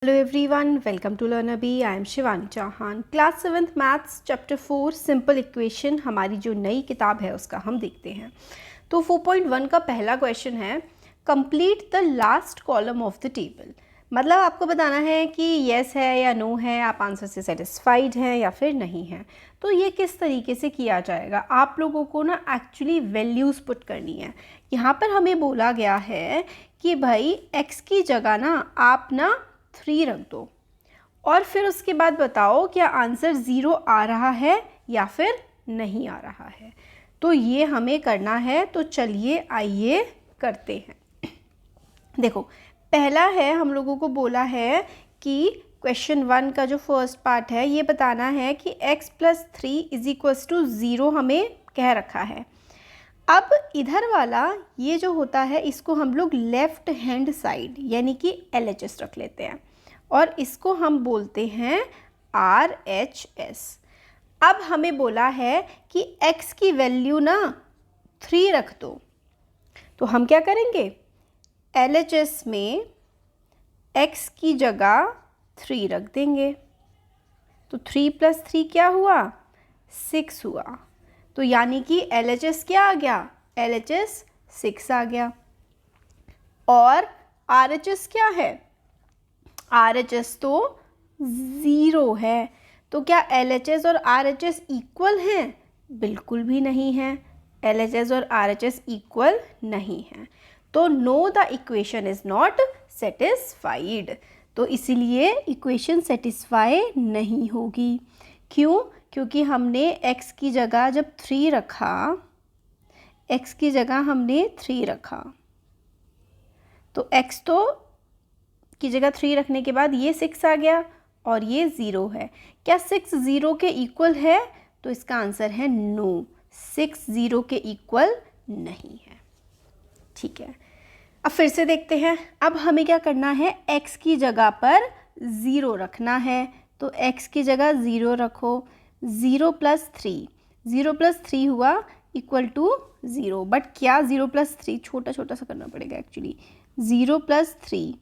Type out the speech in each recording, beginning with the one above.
Hello everyone, welcome to LearnerBee. I am Shivani Chauhan. Class 7th maths chapter 4 simple equation हमारी जो नई किताब है उसका हम देखते हैं. तो 4.1 का पहला क्वेश्चन है complete the last column of the table. मतलब आपको बताना है कि येस है या नो है, आप आंसर से सेटिस्फाइड हैं या फिर नहीं हैं. तो ये किस तरीके से किया जाएगा, आप लोगों को ना एक्चुअली वैल्यूज़ पुट करनी है. यहाँ पर हमें बोला गया है कि भाई x की जगह ना आप ना 3 रख दो और फिर उसके बाद बताओ क्या आंसर 0 आ रहा है या फिर नहीं आ रहा है. तो ये हमें करना है, तो चलिए आइए करते हैं. देखो पहला है, हम लोगों को बोला है कि क्वेश्चन 1 का जो फर्स्ट पार्ट है ये बताना है कि x + 3 = 0 हमें कह रखा है. अब इधर वाला ये जो होता है इसको हम लोग लेफ़्ट हैंड साइड यानी कि LHS रख लेते हैं और इसको हम बोलते हैं RHS. अब हमें बोला है कि x की वैल्यू ना 3 रख दो, तो हम क्या करेंगे, LHS में x की जगह 3 रख देंगे. तो 3 + 3 क्या हुआ, 6 हुआ. तो यानी कि LHS क्या आ गया, LHS 6 आ गया. और RHS क्या है, RHS तो 0 है. तो क्या LHS और RHS इक्वल हैं, बिल्कुल भी नहीं है. LHS और RHS इक्वल नहीं हैं. तो know the equation is not satisfied. तो इसीलिए इक्वेशन सेटिस्फाई नहीं होगी. क्यों, क्योंकि हमने x की जगह जब 3 रखा, x की जगह हमने 3 रखा, तो x तो की जगह 3 रखने के बाद ये 6 आ गया और ये 0 है. क्या 6 0 के इक्वल है, तो इसका आंसर है नो, 6 0 के इक्वल नहीं है. ठीक है, अब फिर से देखते हैं. अब हमें क्या करना है, x की जगह पर 0 रखना है. तो x की जगह 0 रखो. 0 + 3, 0 + 3 हुआ = 0. बट क्या 0 + 3 छोटा छोटा सा करना पड़ेगा एक्चुअली. 0 + 3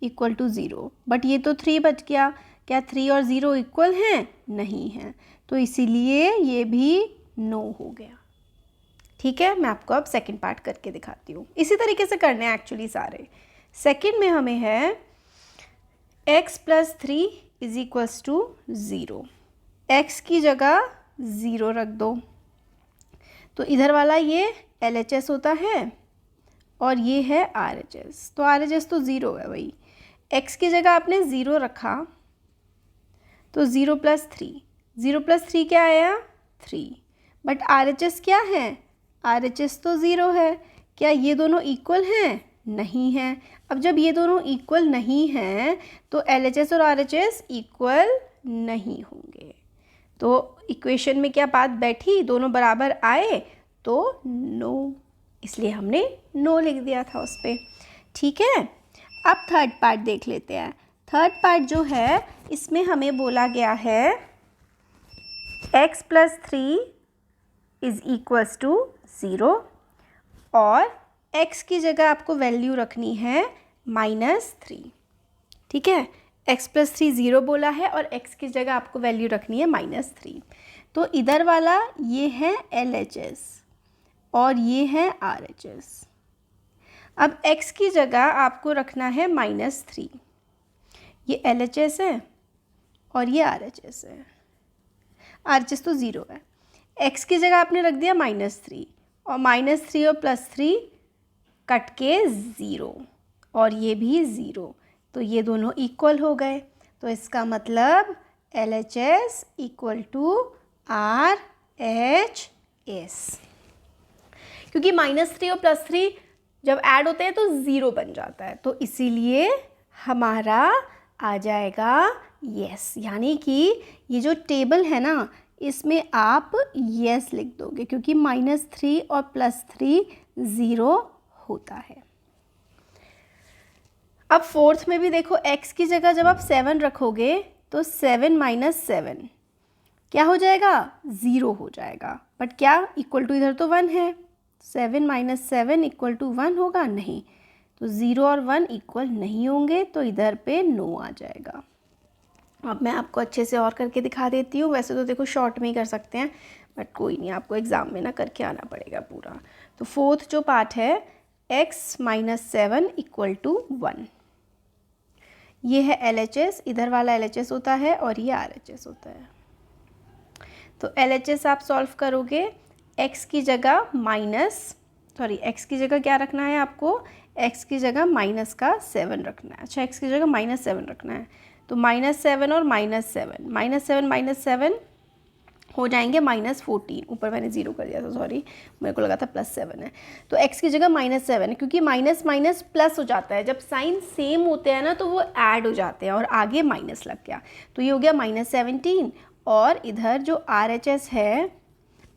= 0. बट ये तो 3 बच गया. क्या 3 और 0 इक्वल हैं, नहीं है. तो इसीलिए ये भी नो हो गया. ठीक है, मैं आपको अब सेकंड पार्ट करके दिखाती हूँ. इसी तरीके से करने हैं एक्चुअली सारे. सेकंड में हमें है x + 3 = 0. x की जगह 0 रख दो. तो इधर वाला ये LHS होता है और ये है RHS. तो RHS तो 0 है भाई. x की जगह आपने 0 रखा, तो 0 + 3, 0 + 3 क्या आया, 3. बट RHS क्या है, RHS तो 0 है. क्या ये दोनों इक्वल हैं, नहीं हैं. अब जब ये दोनों इक्वल नहीं हैं तो LHS और RHS इक्वल नहीं होंगे. तो इक्वेशन में क्या बात बैठी, दोनों बराबर आए तो नो, इसलिए हमने नो लिख दिया था उस पर. ठीक है, अब थर्ड पार्ट देख लेते हैं. थर्ड पार्ट जो है इसमें हमें बोला गया है x + 3 = 0 और x की जगह आपको वैल्यू रखनी है -3. ठीक है, x + 3 0 बोला है और x की जगह आपको वैल्यू रखनी है -3. तो इधर वाला ये है LHS और ये है RHS. अब x की जगह आपको रखना है -3. ये LHS है और ये RHS है. RHS तो 0 है. x की जगह आपने रख दिया -3 और -3 और +3 कट के 0 और ये भी 0. तो ये दोनों इक्वल हो गए. तो इसका मतलब LHS = RHS. क्योंकि -3 और +3 जब ऐड होते हैं तो 0 बन जाता है. तो इसीलिए हमारा आ जाएगा यस. यानी कि ये जो टेबल है ना इसमें आप यस लिख दोगे क्योंकि -3 और +3 0 होता है. अब फोर्थ में भी देखो, x की जगह जब आप 7 रखोगे तो 7 - 7 क्या हो जाएगा, 0 हो जाएगा. बट क्या इक्वल टू इधर तो 1 है. 7 - 7 = 1 होगा, नहीं. तो 0 और 1 इक्वल नहीं होंगे, तो इधर पे नो आ जाएगा। अब मैं आपको अच्छे से और करके दिखा देती हूँ। वैसे तो देखो शॉर्ट में ही कर सकते हैं, बट कोई नहीं, आपको एग्ज़ाम में ना करके आना पड़ेगा पूरा। तो फोर्थ जो पार्ट है x - 7 = 1, ये है LHS, इधर वाला LHS होता है और ये RHS होता है। तो LHS आप सॉल्व करोगे, x की जगह x की जगह क्या रखना है आपको, x की जगह -7 रखना है। अच्छा, x की जगह -7 रखना है, तो -7 और -7 हो जाएंगे -14। ऊपर मैंने 0 कर दिया था, सॉरी, मेरे को लगा था +7 है। तो x की जगह -7 है, क्योंकि माइनस माइनस प्लस हो जाता है, जब साइन सेम होते हैं ना तो वो ऐड हो जाते हैं और आगे माइनस लग गया, तो ये हो गया -17। और इधर जो RHS है,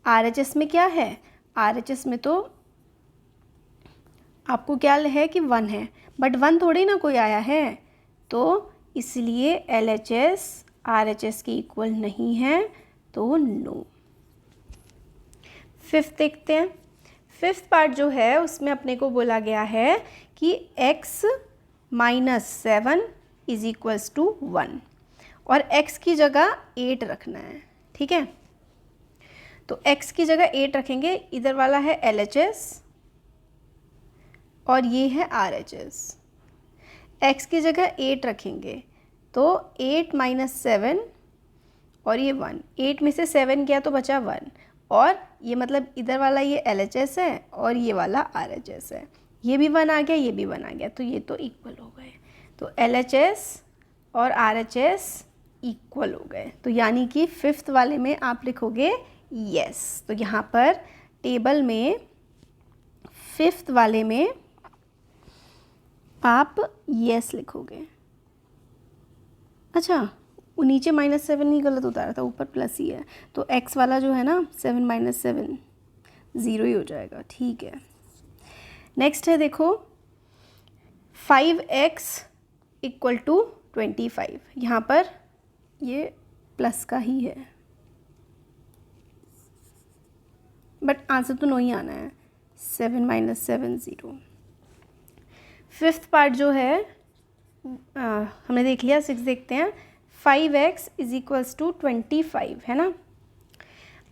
RHS में क्या है, RHS में तो आपको क्या है कि 1 है, बट 1 थोड़ी ना कोई आया है, तो इसलिए LHS RHS के इक्वल नहीं है, तो नो। फिफ्थ देखते हैं। फिफ्थ पार्ट जो है उसमें अपने को बोला गया है कि x - 7 = 1 और x की जगह 8 रखना है। ठीक है, तो x की जगह 8 रखेंगे, इधर वाला है LHS और ये है RHS। x की जगह 8 रखेंगे, तो 8 - 7 और ये 1, 8 में से 7 गया तो बचा 1, और ये मतलब इधर वाला ये LHS है और ये वाला RHS है, ये भी 1 आ गया, ये भी 1 आ गया, तो ये तो इक्वल हो गए। तो LHS और RHS इक्वल हो गए, तो यानी कि फिफ्थ वाले में आप लिखोगे यस। तो यहाँ पर टेबल में फिफ्थ वाले में आप यस लिखोगे। अच्छा, वो नीचे -7 ही गलत उतारा था, ऊपर प्लस ही है, तो x वाला जो है ना 7 - 7 0 ही हो जाएगा। ठीक है, नेक्स्ट है देखो 5x = 25। यहाँ पर ये प्लस का ही है, बट आंसर तो नो ही आना है, 7 - 7 0। फिफ्थ पार्ट जो है हमने देख लिया। 6 देखते हैं, 5x = 25 है ना।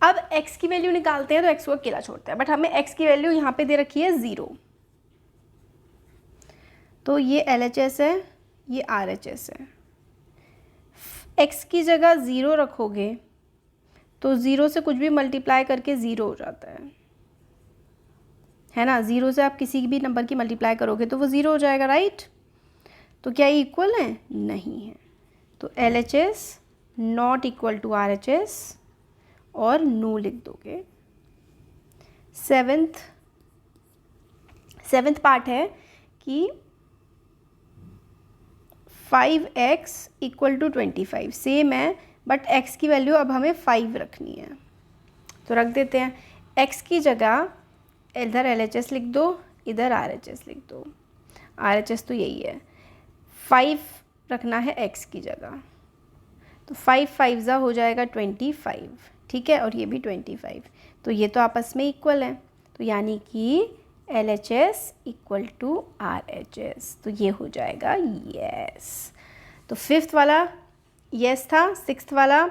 अब x की वैल्यू निकालते हैं तो x को अकेला छोड़ते हैं, बट हमें x की वैल्यू यहाँ पे दे रखी है 0, तो ये LHS है, ये RHS है। x की जगह 0 रखोगे तो 0 से कुछ भी मल्टीप्लाई करके 0 हो जाता है ना। 0 से आप किसी भी नंबर की मल्टीप्लाई करोगे तो वो 0 हो जाएगा, राइट। तो क्या ये इक्वल है, नहीं है, तो LHS not equal to RHS और नो लिख दोगे। सेवेंथ पार्ट है कि 5x = 25 सेम है, बट x की वैल्यू अब हमें 5 रखनी है, तो रख देते हैं। x की जगह इधर LHS लिख दो, इधर RHS लिख दो। RHS तो यही है, 5 रखना है x की जगह, तो 5 5 हो जाएगा 25, ठीक है, और ये भी 25, तो ये तो आपस में इक्वल है, तो यानी कि LHS = RHS, तो ये हो जाएगा यस। तो फिफ्थ वाला यस था, सिक्स्थ वाला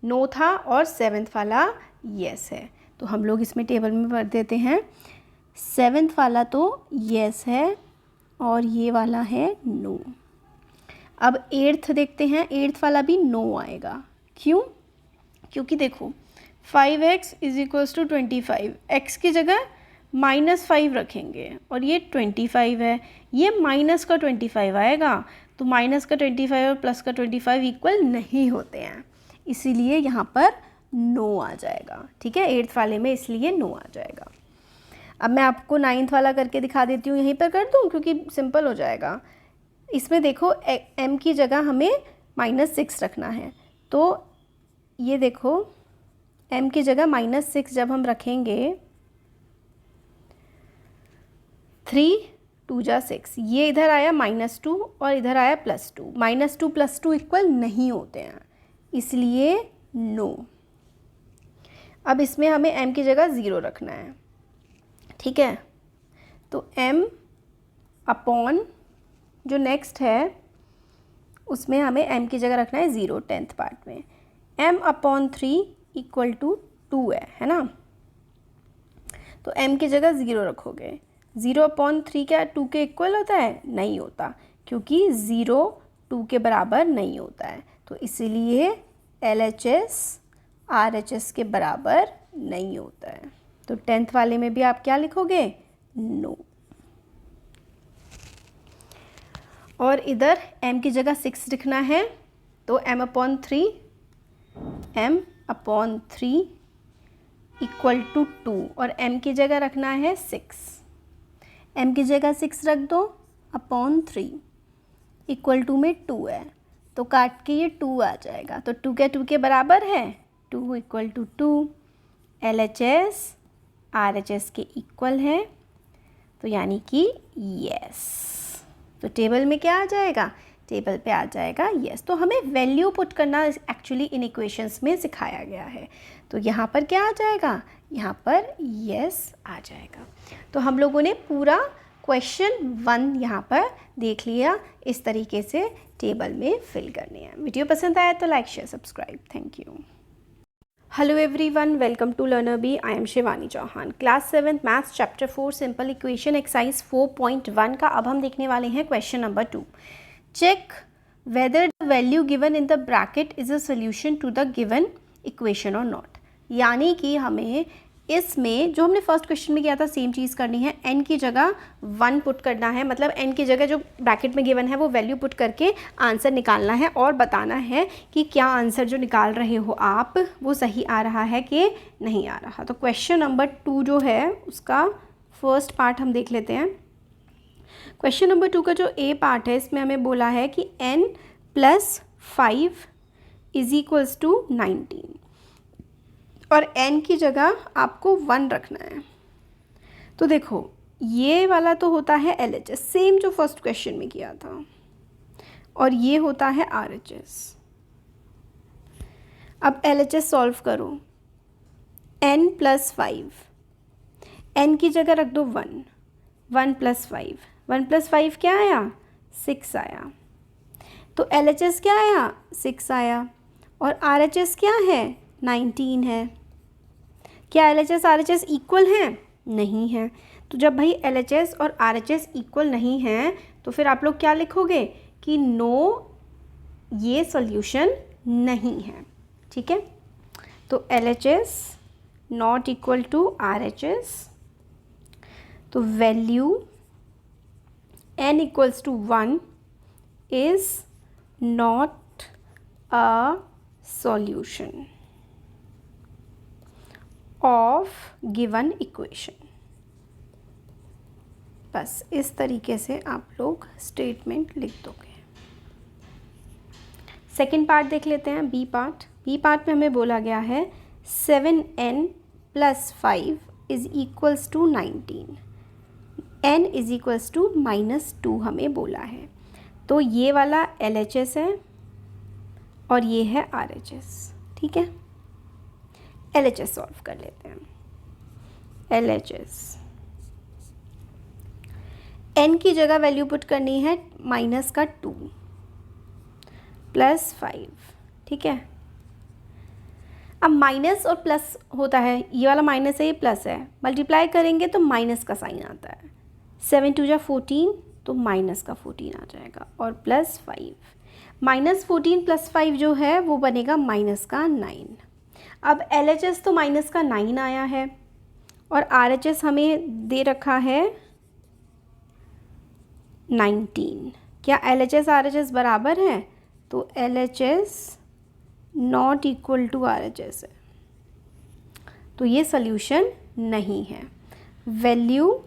नो था और सेवेंथ वाला यस है। तो हम लोग इसमें टेबल में भर देते हैं, सेवेंथ वाला तो यस है और ये वाला है नो। अब एट्थ देखते हैं, एट्थ वाला भी नो आएगा, क्यों? क्योंकि देखो 5x = 25, x की जगह -5 रखेंगे और ये 25 है, ये माइनस का 25 आएगा, तो माइनस का 25 और प्लस का 25 इक्वल नहीं होते हैं, इसीलिए यहाँ पर नो आ जाएगा। ठीक है, एट्थ वाले में इसलिए नो आ जाएगा। अब मैं आपको नाइन्थ वाला करके दिखा देती हूँ, यहीं पर कर दूँ क्योंकि सिंपल हो जाएगा। इसमें देखो m की जगह हमें -6 रखना है, तो ये देखो m की जगह -6 जब हम रखेंगे, 3 2 जा 6, ये इधर आया -2 और इधर आया +2, -2 +2 इक्वल नहीं होते हैं, इसलिए नो। अब इसमें हमें m की जगह 0 रखना है, ठीक है, तो m अपॉन जो नेक्स्ट है उसमें हमें m की जगह रखना है 0 10th पार्ट में, m/3 इक्वल टू 2 है ना। तो m की जगह 0 रखोगे। 0/3 क्या 2 के इक्वल होता है? नहीं होता, क्योंकि 0 2 के बराबर नहीं होता है। तो इसीलिए LHS RHS के बराबर नहीं होता है। तो 10th वाले में भी आप क्या लिखोगे? नो। और इधर m की जगह 6 लिखना है, तो m/3 इक्वल टू 2 और m की जगह रखना है 6। m की जगह 6 रख दो अपॉन 3 इक्वल टू में 2 है, तो काट के ये 2 आ जाएगा। तो 2 के बराबर है, 2 इक्वल टू 2। LHS RHS के इक्वल है, तो यानी कि यस। तो टेबल में क्या आ जाएगा? टेबल पे आ जाएगा यस। तो हमें वैल्यू पुट करना एक्चुअली इन इक्वेशंस में सिखाया गया है। तो यहाँ पर क्या आ जाएगा? यहाँ पर यस आ जाएगा। तो हम लोगों ने पूरा क्वेश्चन 1 यहाँ पर देख लिया। इस तरीके से टेबल में फिल करनी है। वीडियो पसंद आया तो like share subscribe. Thank you. Hello everyone, welcome to learner B. I am Shivani Chauhan. Class 7 maths chapter 4 simple equation exercise 4.1 का अब हम देखने वाले हैं question number 2। Check whether the value given in the bracket is a solution to the given equation और not. यानी कि हमें इसमें जो हमने फर्स्ट क्वेश्चन में किया था सेम चीज़ करनी है। n की जगह 1 पुट करना है, मतलब n की जगह जो ब्रैकेट में गिवन है वो वैल्यू पुट करके आंसर निकालना है और बताना है कि क्या आंसर जो निकाल रहे हो आप वो सही आ रहा है कि नहीं आ रहा। तो क्वेश्चन नंबर 2 जो है उसका फर्स्ट पार्ट हम देख लेते हैं। क्वेश्चन नंबर 2 का जो ए पार्ट है इसमें हमें बोला है कि n+5 इज इक्वल्स टू 19 और n की जगह आपको 1 रखना है। तो देखो ये वाला तो होता है LHS, सेम जो फर्स्ट क्वेश्चन में किया था, और ये होता है RHS। अब LHS सॉल्व करो। n+5, n की जगह रख दो 1, 1+5, 1+5 क्या आया? 6 आया। तो LHS क्या आया? 6 आया। और RHS क्या है? 19 है। क्या LHS RHS इक्वल हैं? नहीं है। तो जब भाई LHS और RHS इक्वल नहीं हैं तो फिर आप लोग क्या लिखोगे कि नो, ये सॉल्यूशन नहीं है। ठीक है, तो LHS not equal to RHS, तो value n equals to 1 is not a solution of given equation. बस इस तरीके से आप लोग स्टेटमेंट लिख दोगे। सेकेंड पार्ट देख लेते हैं, बी पार्ट। बी पार्ट में हमें बोला गया है 7n+5 is equals to 19, n is equals to -2 हमें बोला है। तो ये वाला LHS है और ये है RHS। ठीक है, LHS सॉल्व कर लेते हैं। LHS n की जगह वैल्यू पुट करनी है -2 +5। ठीक है, अब माइनस और प्लस होता है, ये वाला माइनस है ये प्लस है, मल्टीप्लाई करेंगे तो माइनस का साइन आता है। 7 2 जा 14, तो माइनस का 14 आ जाएगा और +5। -14 +5 जो है वो बनेगा -9। अब LHS तो -9 आया है और RHS हमें दे रखा है 19। क्या LHS RHS बराबर है? तो LHS not equal to RHS है, तो ये सॉल्यूशन नहीं है। Value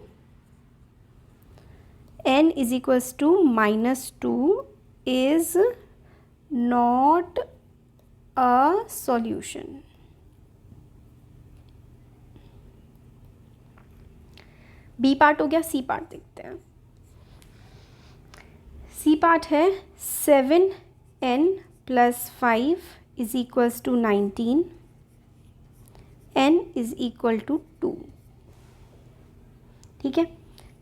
n is equals to -2 is not a solution. B part हो गया। सी पार्ट देखते हैं। सी पार्ट है 7n+5 is equals to 19, n is equal to 2। ठीक है,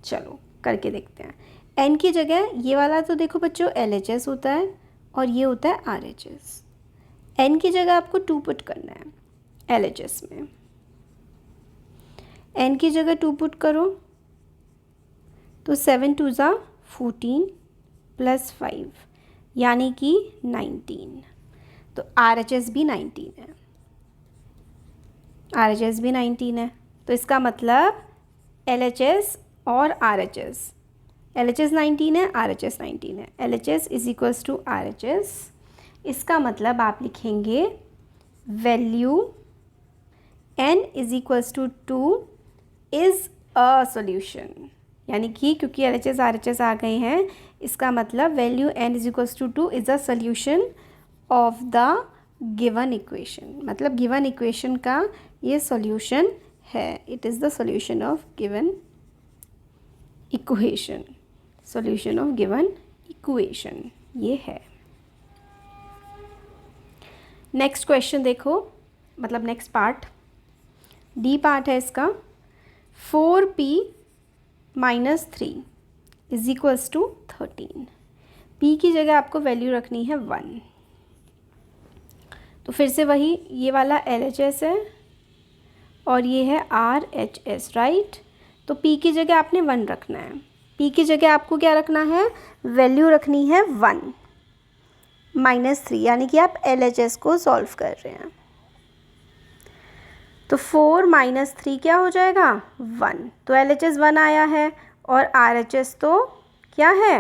चलो करके देखते हैं। एन की जगह ये वाला तो देखो बच्चों LHS होता है और ये होता है RHS। एन की जगह आपको 2 पुट करना है LHS में। एन की जगह 2 पुट करो तो 7 2 ज़ा 14 प्लस 5 यानी कि 19। तो RHS भी 19 है, RHS भी 19 है। तो इसका मतलब LHS और RHS, LHS 19 है, RHS 19 है, LHS is equals to RHS। इसका मतलब आप लिखेंगे value n is equals to 2 is a solution, यानी कि क्योंकि LHS RHS आ गए हैं, इसका मतलब value n is equals to 2 is a solution of the given equation. मतलब गिवन इक्वेशन का ये सॉल्यूशन है, it is the solution of given equation, solution of given equation ये है। नेक्स्ट क्वेश्चन देखो, मतलब नेक्स्ट पार्ट, डी पार्ट है इसका। 4p minus 3 is equals to 13। p की जगह आपको वैल्यू रखनी है 1। तो फिर से वही, ये वाला LHS है और ये है RHS, राइट। तो p की जगह आपने 1 रखना है। p की जगह आपको क्या रखना है, वैल्यू रखनी है 1 माइनस 3, यानी कि आप LHS को सॉल्व कर रहे हैं। तो 4 माइनस 3 क्या हो जाएगा, 1। तो LHS 1 आया है और RHS तो क्या है,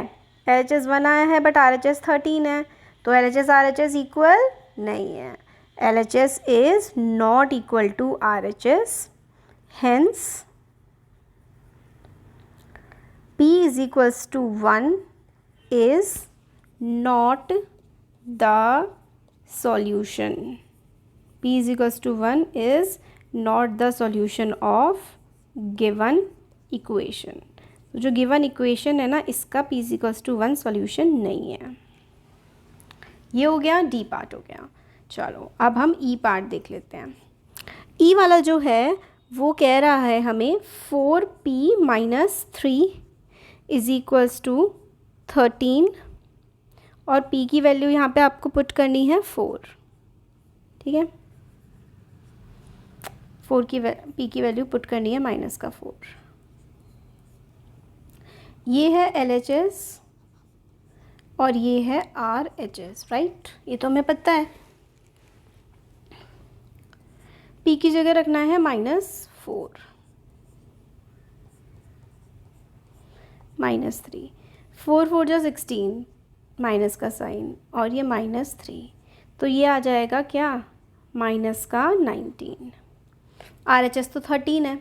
LHS 1 आया है बट RHS 13 है। तो LHS RHS इक्वल नहीं है, LHS is not equal to RHS, hence P is equals to 1 is not the solution. P is equals to 1 is not the solution of given equation. तो जो given equation है ना, इसका P is equals to 1 solution नहीं है। ये हो गया, डी पार्ट हो गया। चलो अब हम ई पार्ट देख लेते हैं। ई वाला जो है वो कह रहा है हमें 4p minus 3 is equals to 13 और p की वैल्यू यहाँ पे आपको पुट करनी है 4, ठीक है। p की वैल्यू पुट करनी है माइनस का 4। ये है LHS और ये है RHS, राइट। ये तो हमें पता है। p की जगह रखना है -4 -3, 4 4 जा 16, माइनस का साइन और ये -3, तो ये आ जाएगा क्या, माइनस का 19। RHS तो 13 है,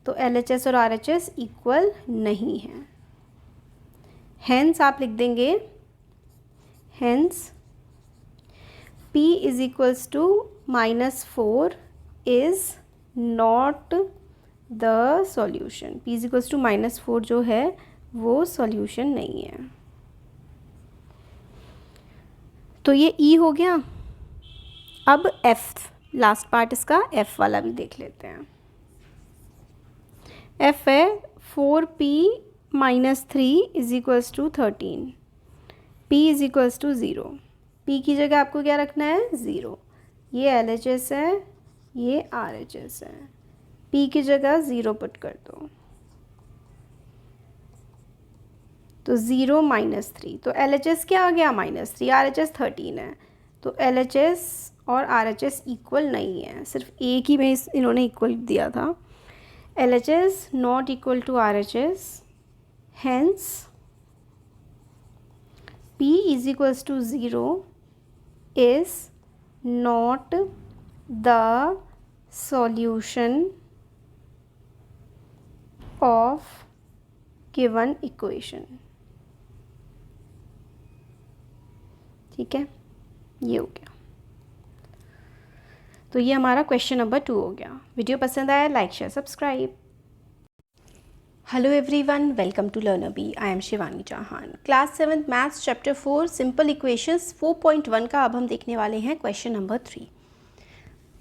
तो LHS और RHS इक्वल नहीं है। हेंस आप लिख देंगे, hence P is equals to -4 is not the solution. P is equals to -4 जो है वो सॉल्यूशन नहीं है। तो ये E हो गया। अब F, लास्ट पार्ट इसका F वाला भी देख लेते हैं। F है 4p minus 3 is equals to 13, p is equals to 0। p की जगह आपको क्या रखना है, 0। ये LHS है, ये RHS है, p की जगह 0 पुट कर दो, तो 0 माइनस 3। तो LHS क्या आ गया, -3, RHS 13 है। तो LHS और RHS इक्वल नहीं है, सिर्फ एक ही में इन्होंने इक्वल दिया था। LHS not equal to RHS, hence P is equals to 0 is not the solution of given equation. ठीक है, ये हो गया। तो ये हमारा क्वेश्चन नंबर 2 हो गया। वीडियो पसंद आया, like share subscribe. Hello everyone, welcome to learner B. I am Shivani Chauhan. Class 7 maths chapter 4 simple equations 4.1 का अब हम देखने वाले हैं क्वेश्चन नंबर 3।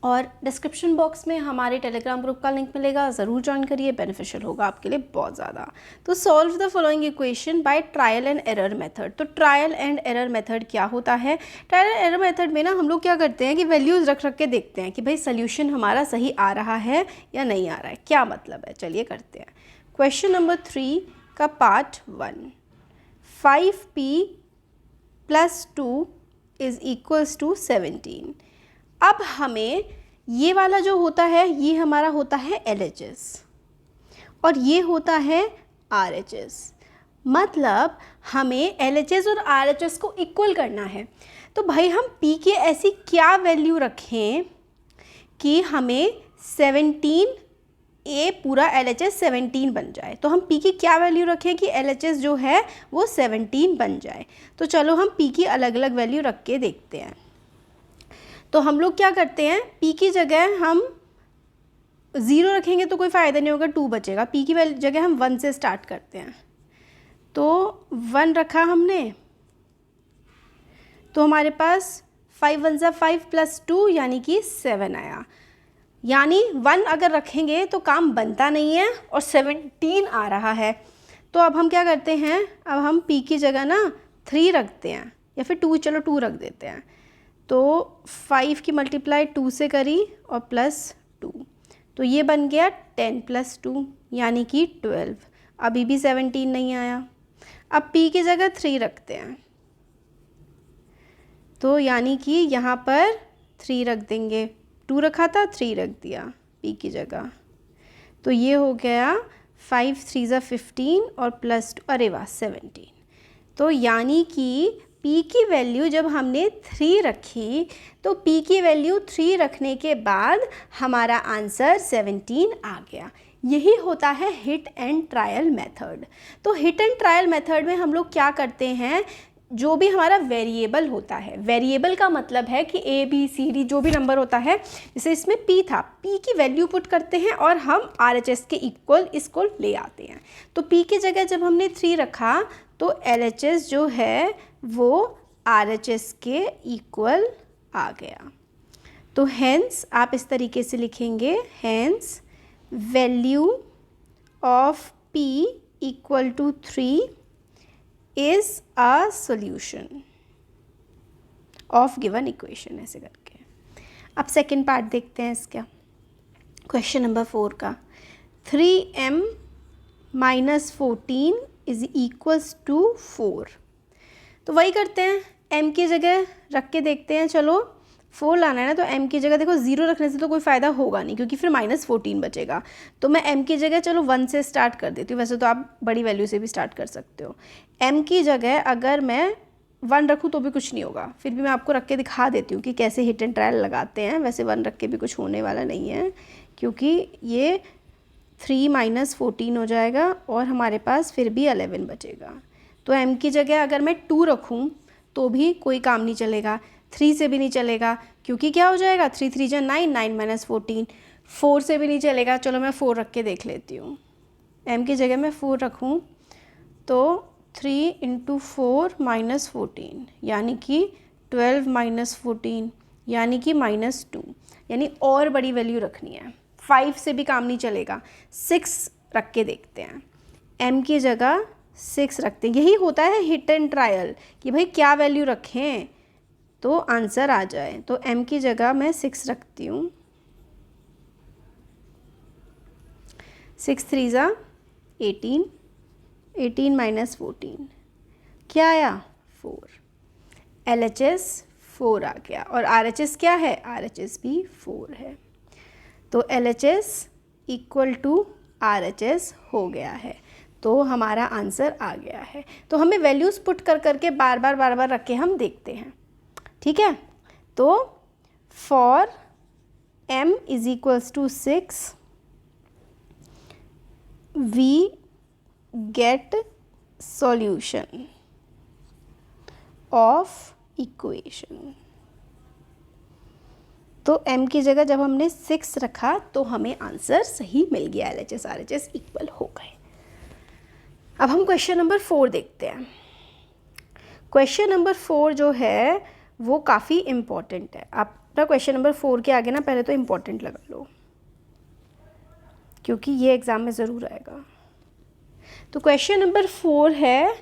और डिस्क्रिप्शन बॉक्स में हमारे टेलीग्राम ग्रुप का लिंक मिलेगा, ज़रूर ज्वाइन करिए, बेनिफिशियल होगा आपके लिए बहुत ज़्यादा। तो solve the following equation by trial and error method. तो ट्रायल एंड एरर मेथड क्या होता है? ट्रायल एंड एरर मेथड में ना हम लोग क्या करते हैं कि वैल्यूज़ रख के देखते हैं कि भाई सोल्यूशन हमारा सही आ रहा है या नहीं आ रहा है, क्या मतलब है। चलिए करते हैं। क्वेश्चन नंबर 3 का पार्ट 1, 5p + 2 = 17। अब हमें ये वाला जो होता है ये हमारा होता है LHS और ये होता है RHS। मतलब हमें LHS और RHS को इक्वल करना है। तो भाई हम P की ऐसी क्या वैल्यू रखें कि हमें 17 पूरा LHS 17 बन जाए। तो हम P की क्या वैल्यू रखें कि LHS जो है वो 17 बन जाए। तो चलो हम P की अलग अलग वैल्यू रख के देखते हैं। तो हम लोग क्या करते हैं, P की जगह हम 0 रखेंगे तो कोई फ़ायदा नहीं होगा, 2 बचेगा। P की जगह हम 1 से स्टार्ट करते हैं। तो 1 रखा हमने, तो हमारे पास 5 1 = 5 + 2 यानी कि 7 आया। यानी 1 अगर रखेंगे तो काम बनता नहीं है और 17 आ रहा है। तो अब हम क्या करते हैं, अब हम P की जगह ना 3 रखते हैं या फिर 2, चलो 2 रख देते हैं। तो 5 की मल्टीप्लाई 2 से करी और +2, तो ये बन गया 10 + 2 यानी कि 12। अभी भी 17 नहीं आया। अब P की जगह 3 रखते हैं, तो यानी कि यहाँ पर 3 रख देंगे। 2 रखा था, 3 रख दिया P की जगह। तो ये हो गया 5 3 = 15 और +2, अरे वाह 17। तो यानी कि P की वैल्यू जब हमने 3 रखी तो P की वैल्यू 3 रखने के बाद हमारा आंसर 17 आ गया। यही होता है हिट एंड ट्रायल मेथड। तो हिट एंड ट्रायल मेथड में हम लोग क्या करते हैं, जो भी हमारा वेरिएबल होता है, वेरिएबल का मतलब है कि A B C D जो भी नंबर होता है, जैसे इसमें P था, P की वैल्यू पुट करते हैं और हम RHS के इक्वल इसको ले आते हैं। तो P की जगह जब हमने 3 रखा तो LHS जो है वो RHS के इक्वल आ गया। तो हेंस आप इस तरीके से लिखेंगे, hence value of P = 3 is a solution of given equation, ऐसे करके। अब सेकेंड पार्ट देखते हैं इसका, क्वेश्चन नंबर 4 का। 3m - 14 = 4। तो वही करते हैं, m की जगह रख के देखते हैं। चलो 4 लाना है ना, तो m की जगह देखो 0 रखने से तो कोई फ़ायदा होगा नहीं क्योंकि फिर -14 बचेगा। तो मैं m की जगह चलो 1 से स्टार्ट कर देती हूँ। वैसे तो आप बड़ी वैल्यू से भी स्टार्ट कर सकते हो। m की जगह अगर मैं 1 रखूँ तो भी कुछ नहीं होगा, फिर भी मैं आपको रख के दिखा देती हूँ कि कैसे हिट एंड ट्रायल लगाते हैं। वैसे 1 रख के भी कुछ होने वाला नहीं है क्योंकि ये 3 - 14 हो जाएगा और हमारे पास फिर भी 11 बचेगा। तो m की जगह अगर मैं 2 रखूँ तो भी कोई काम नहीं चलेगा, 3 से भी नहीं चलेगा क्योंकि क्या हो जाएगा, 3 3 = 9, 9 - 14। 4 से भी नहीं चलेगा, चलो मैं 4 रख के देख लेती हूँ। m की जगह मैं 4 रखूँ तो 3 × 4 - 14 यानी कि 12 - 14 यानी कि -2, यानी और बड़ी वैल्यू रखनी है। 5 से भी काम नहीं चलेगा, 6 रख के देखते हैं। m की जगह 6 रखते हैं। यही होता है हिट एंड ट्रायल कि भाई क्या वैल्यू रखें तो आंसर आ जाए। तो m की जगह मैं 6 रखती हूँ। 6 3 = 18, 18 - 14 क्या आया, 4। LHS 4 आ गया और RHS क्या है, RHS भी 4 है। तो LHS = RHS हो गया है, तो हमारा आंसर आ गया है। तो हमें वैल्यूज़ पुट कर करके बार बार रख के हम देखते हैं, ठीक है। तो for m = 6 we get solution of equation. तो m की जगह जब हमने 6 रखा तो हमें आंसर सही मिल गया, LHS RHS इक्वल हो गए। अब हम क्वेश्चन नंबर 4 देखते हैं। क्वेश्चन नंबर 4 जो है वो काफ़ी इम्पॉर्टेंट है। आप ना क्वेश्चन नंबर 4 के आगे ना पहले तो इम्पॉर्टेंट लगा लो, क्योंकि ये एग्ज़ाम में ज़रूर आएगा। तो क्वेश्चन नंबर 4 है,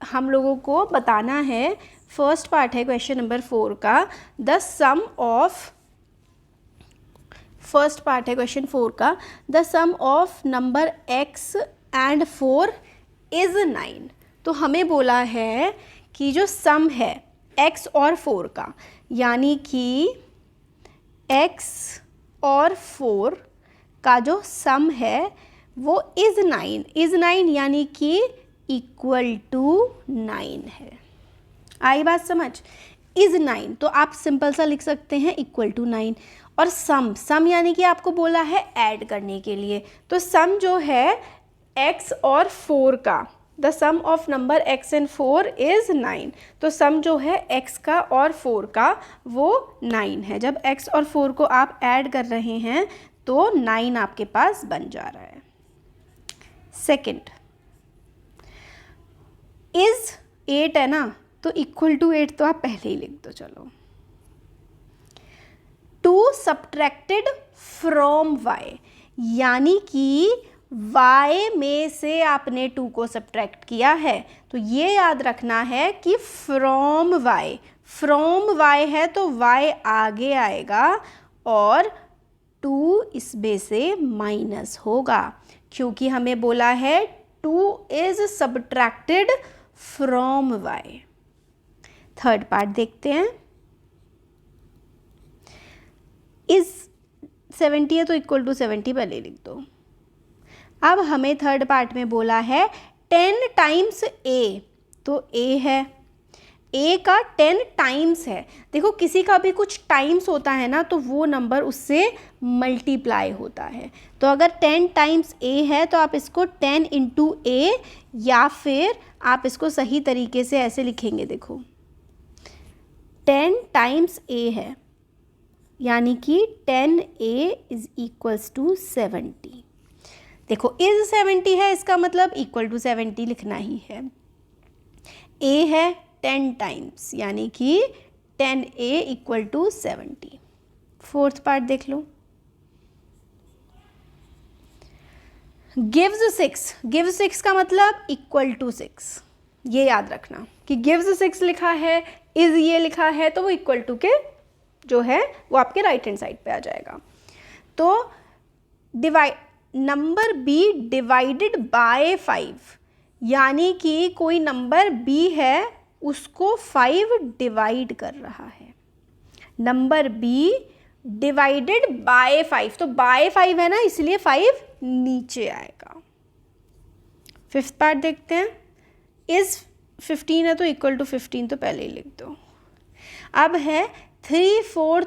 हम लोगों को बताना है, फर्स्ट पार्ट है क्वेश्चन नंबर 4 का, the sum of, first part है क्वेश्चन 4 का, the sum of number x and 4 is 9। तो हमें बोला है कि जो सम है x और 4 का, यानी कि x और 4 का जो सम है वो इज़ 9, इज़ 9 यानी कि इक्वल टू 9 है। आई बात समझ? इज़ 9 तो आप सिंपल सा लिख सकते हैं इक्वल टू 9। और सम यानी कि आपको बोला है ऐड करने के लिए, तो सम जो है x और 4 का, the sum of number x and 4 is 9। तो सम जो है x का और 4 का वो 9 है। जब x और 4 को आप ऐड कर रहे हैं तो 9 आपके पास बन जा रहा है। सेकंड, इज़ 8 है ना, तो इक्वल टू 8 तो आप पहले ही लिख दो। चलो, 2 सब्ट्रैक्टेड फ्रॉम y, यानी कि y में से आपने 2 को सब्ट्रैक्ट किया है, तो ये याद रखना है कि फ्रॉम y है तो y आगे आएगा और 2 इसमें से माइनस होगा, क्योंकि हमें बोला है 2 is subtracted from y। Third part देखते हैं, इज 70 है तो इक्वल टू 70 पहले लिख दो। अब हमें थर्ड पार्ट में बोला है 10 टाइम्स a, तो a है, a का 10 टाइम्स है। देखो किसी का भी कुछ टाइम्स होता है ना तो वो नंबर उससे मल्टीप्लाई होता है। तो अगर 10 टाइम्स a है तो आप इसको 10 इंटू a, या फिर आप इसको सही तरीके से ऐसे लिखेंगे, देखो 10 टाइम्स a है, यानी कि 10a इज इक्वल्स टू 70। देखो इज 70 है, इसका मतलब इक्वल टू 70 लिखना ही है। a है 10 टाइम्स, यानी कि 10a equal to 70। Fourth part देख लो, गिव्स 6 का मतलब इक्वल टू 6। ये याद रखना कि गिव्स 6 लिखा है, इज ये लिखा है, तो वो इक्वल टू के जो है वो आपके राइट हैंड साइड पे आ जाएगा। तो नंबर b डिवाइडेड बाय 5, यानी कि कोई नंबर b है उसको 5 डिवाइड कर रहा है। नंबर b डिवाइडेड बाय 5, तो बाय 5 है ना, इसलिए 5 नीचे आएगा। फिफ्थ पार्ट देखते हैं, इज 15 है तो इक्वल टू 15 तो पहले ही लिख दो। अब है 3/4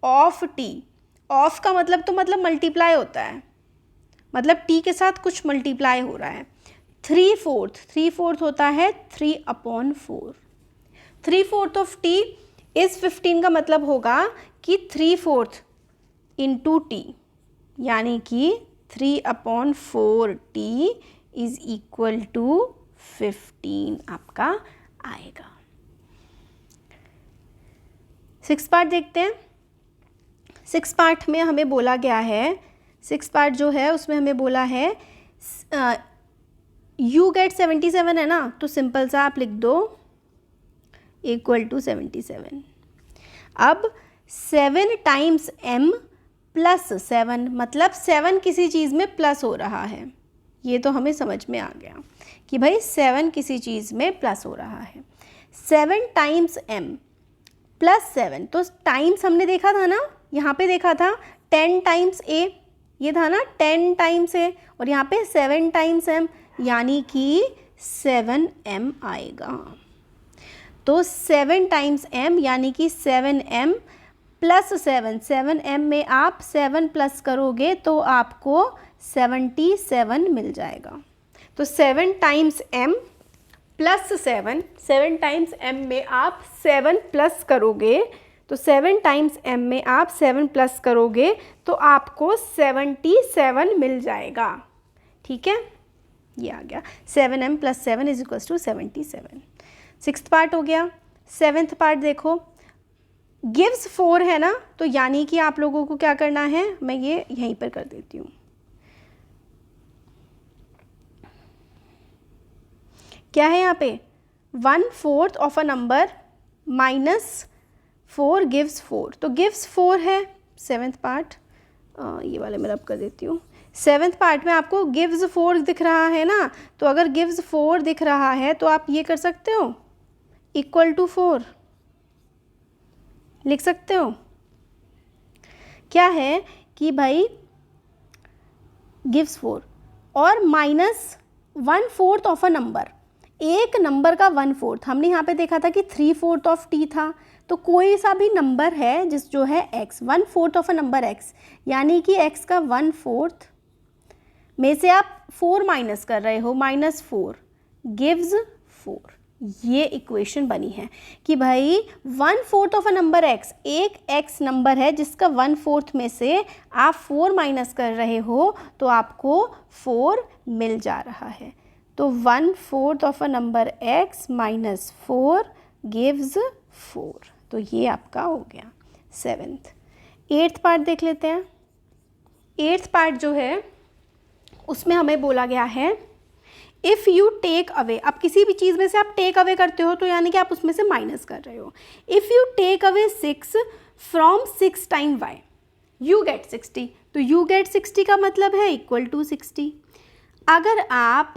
ऑफ t, ऑफ का मतलब तो मतलब मल्टीप्लाई होता है, मतलब t के साथ कुछ मल्टीप्लाई हो रहा है। 3/4 होता है 3/4। 3/4 ऑफ t इज 15 का मतलब होगा कि 3/4 इंटू टी, यानी कि 3/4t इज इक्वल टू 15 आपका आएगा। सिक्स पार्ट देखते हैं। सिक्स पार्ट में हमें बोला गया है, सिक्स पार्ट जो है उसमें हमें बोला है यू गेट 77 है ना, तो सिंपल सा आप लिख दो इक्वल टू 77। अब 7 टाइम्स m प्लस 7, मतलब 7 किसी चीज़ में प्लस हो रहा है। ये तो हमें समझ में आ गया कि भाई 7 किसी चीज़ में प्लस हो रहा है। 7 टाइम्स m प्लस 7, तो टाइम्स हमने देखा था ना, यहाँ पे देखा था 10 टाइम्स a, ये था ना 10 टाइम्स a, और यहाँ पे 7 टाइम्स m, यानी कि 7m आएगा। तो 7 टाइम्स m यानी कि 7m प्लस 7m में आप 7 प्लस करोगे तो आपको 77 मिल जाएगा। तो 7 times m plus 7 times m में आप 7 प्लस करोगे, तो 7 टाइम्स m में आप 7 प्लस करोगे तो आपको 77 मिल जाएगा। ठीक है, ये आ गया 7m plus 7 is equals to 77। Sixth part हो गया। 7th पार्ट देखो, गिव्स 4 है ना, तो यानी कि आप लोगों को क्या करना है, मैं ये यहीं पर कर देती हूँ। क्या है यहाँ पे, 1/4 ऑफ अ नंबर -4 गिव्स 4, तो गिव्स 4 है 7th पार्ट। ये वाले मैं रब कर देती हूँ। 7th पार्ट में आपको गिव्स 4 दिख रहा है ना, तो अगर गिव्स 4 दिख रहा है तो आप ये कर सकते हो, इक्वल टू 4 लिख सकते हो। क्या है कि भाई गिव्स 4 और -1/4 ऑफ अ नंबर, एक नंबर का 1/4, हमने यहाँ पे देखा था कि 3/4 ऑफ t था, तो कोई सा भी नंबर है जिस जो है x, 1/4 of a number x, यानी कि x का 1/4 में से आप 4 माइनस कर रहे हो, -4 गिव्स 4। ये इक्वेशन बनी है कि भाई 1/4 ऑफ अ नंबर x, एक x नंबर है जिसका 1/4 में से आप 4 माइनस कर रहे हो, तो आपको 4 मिल जा रहा है। तो 1/4 of a number x -4 gives 4, तो ये आपका हो गया 7th। 8th पार्ट देख लेते हैं। 8th पार्ट जो है उसमें हमें बोला गया है इफ़ यू टेक अवे, अब किसी भी चीज़ में से आप टेक अवे करते हो तो यानी कि आप उसमें से माइनस कर रहे हो। If you take away 6 from 6 time y you get 60, तो यू गेट 60 का मतलब है इक्वल टू 60। अगर आप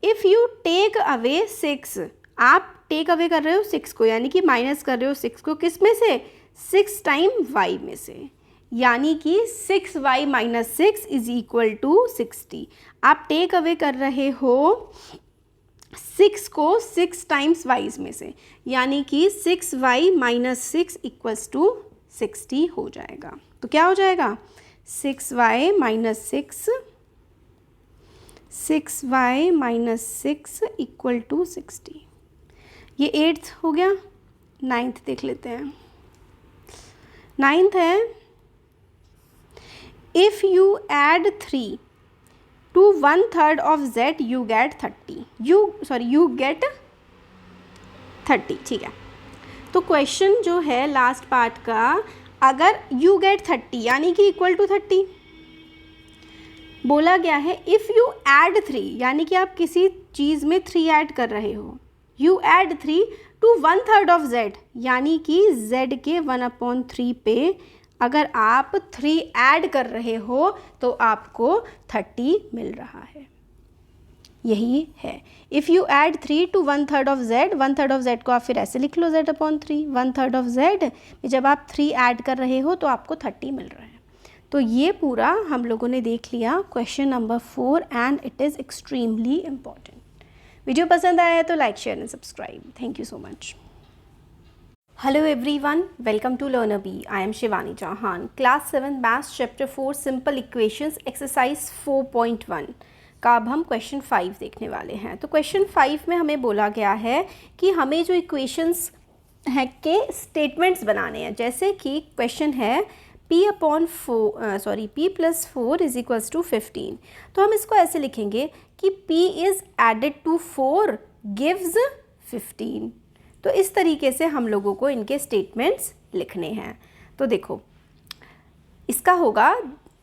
इफ़ यू टेक अवे 6, आप टेक अवे कर रहे हो 6 को, यानी कि माइनस कर रहे हो 6 को, किस में से, 6 टाइम y में से, यानी कि 6y - 6 इज इक्वल टू 60। आप टेक अवे कर रहे हो 6 को 6 टाइम्स y में से, यानी कि 6y - 6 इक्वल्स टू 60 हो जाएगा। तो क्या हो जाएगा, 6y - 6 इक्वल टू 60। ये 8th हो गया। 9th देख लेते हैं। 9th है if you add 3 to 1/3 of z you get 30, you get 30, ठीक है। तो क्वेश्चन जो है लास्ट पार्ट का, अगर you get 30 यानी कि इक्वल टू 30 बोला गया है, इफ़ यू ऐड 3 यानी कि आप किसी चीज़ में 3 ऐड कर रहे हो, you add 3 to 1/3 of z यानी कि z के 1/3 पे अगर आप 3 ऐड कर रहे हो तो आपको 30 मिल रहा है। यही है, if you add 3 to 1/3 of z, 1/3 of z को आप फिर ऐसे लिख लो z/3, 1/3 ऑफ z जब आप 3 ऐड कर रहे हो तो आपको 30 मिल रहा है। तो ये पूरा हम लोगों ने देख लिया question number 4 and it is extremely important. Video पसंद आया तो like, share and subscribe. Thank you so much. Hello everyone, welcome to Learner B. I am Shivani Chauhan. Class 7 Maths Chapter 4 Simple Equations Exercise 4.1 का अब हम question 5 देखने वाले हैं। तो क्वेश्चन 5 में हमें बोला गया है कि हमें जो इक्वेशंस हैं के स्टेटमेंट्स बनाने हैं। जैसे कि क्वेश्चन है p + 4 इज इक्वल्स टू 15, तो हम इसको ऐसे लिखेंगे कि p is added to 4 gives 15। तो इस तरीके से हम लोगों को इनके स्टेटमेंट्स लिखने हैं। तो देखो, इसका होगा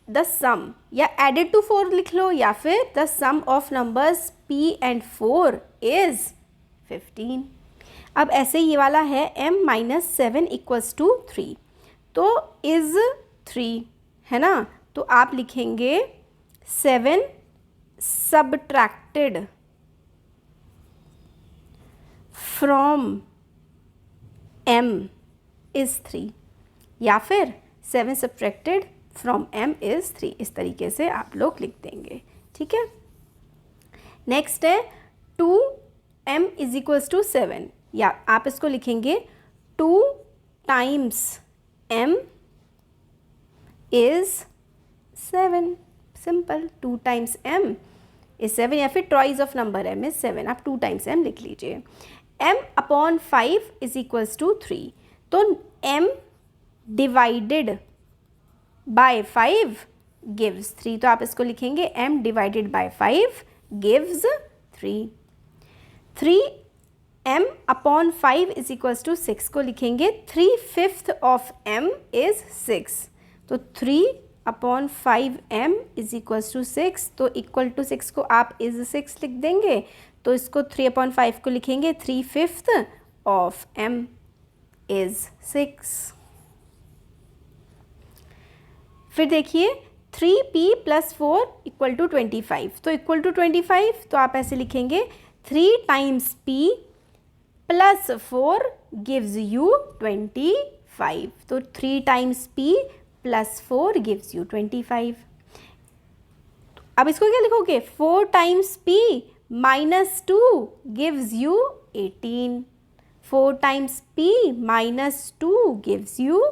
द सम, या एडेड टू 4 लिख लो, या फिर the sum of numbers p and 4 is 15। अब ऐसे ये वाला है m - 7 इक्वल्स टू 3, तो इज़ 3 है ना, तो आप लिखेंगे 7 सब्ट्रैक्टेड फ्रॉम m इज़ 3, या फिर 7 सब्ट्रैक्टेड फ्रॉम m इज़ 3। इस तरीके से आप लोग लिख देंगे, ठीक है। नेक्स्ट है 2m इज इक्वल्स टू 7, या आप इसको लिखेंगे 2 times m is 7, simple. 2 times m is 7, या फिर twice of number m is 7, आप 2 टाइम्स m लिख लीजिए। m/5 इज इक्वल्स टू 3, तो m डिवाइडेड बाय 5 गिव्स 3, तो आप इसको लिखेंगे m divided by 5 gives 3। 3 m upon 5 is equals to 6 को लिखेंगे 3/5 ऑफ m इज 6, तो 3 upon 5m is equals to 6, तो इक्वल टू 6 को आप इज 6 लिख देंगे, तो इसको 3 अपॉन 5 को लिखेंगे 3/5 ऑफ m इज 6। फिर देखिए 3p + 4 इक्वल टू 25, तो इक्वल टू 25 तो आप ऐसे लिखेंगे 3 टाइम्स p + 4 गिव्स यू 25, तो 3 टाइम्स p + 4 गिव्स यू 25। अब इसको क्या लिखोगे, 4 times p - 2 gives you 18, 4 times p - 2 gives you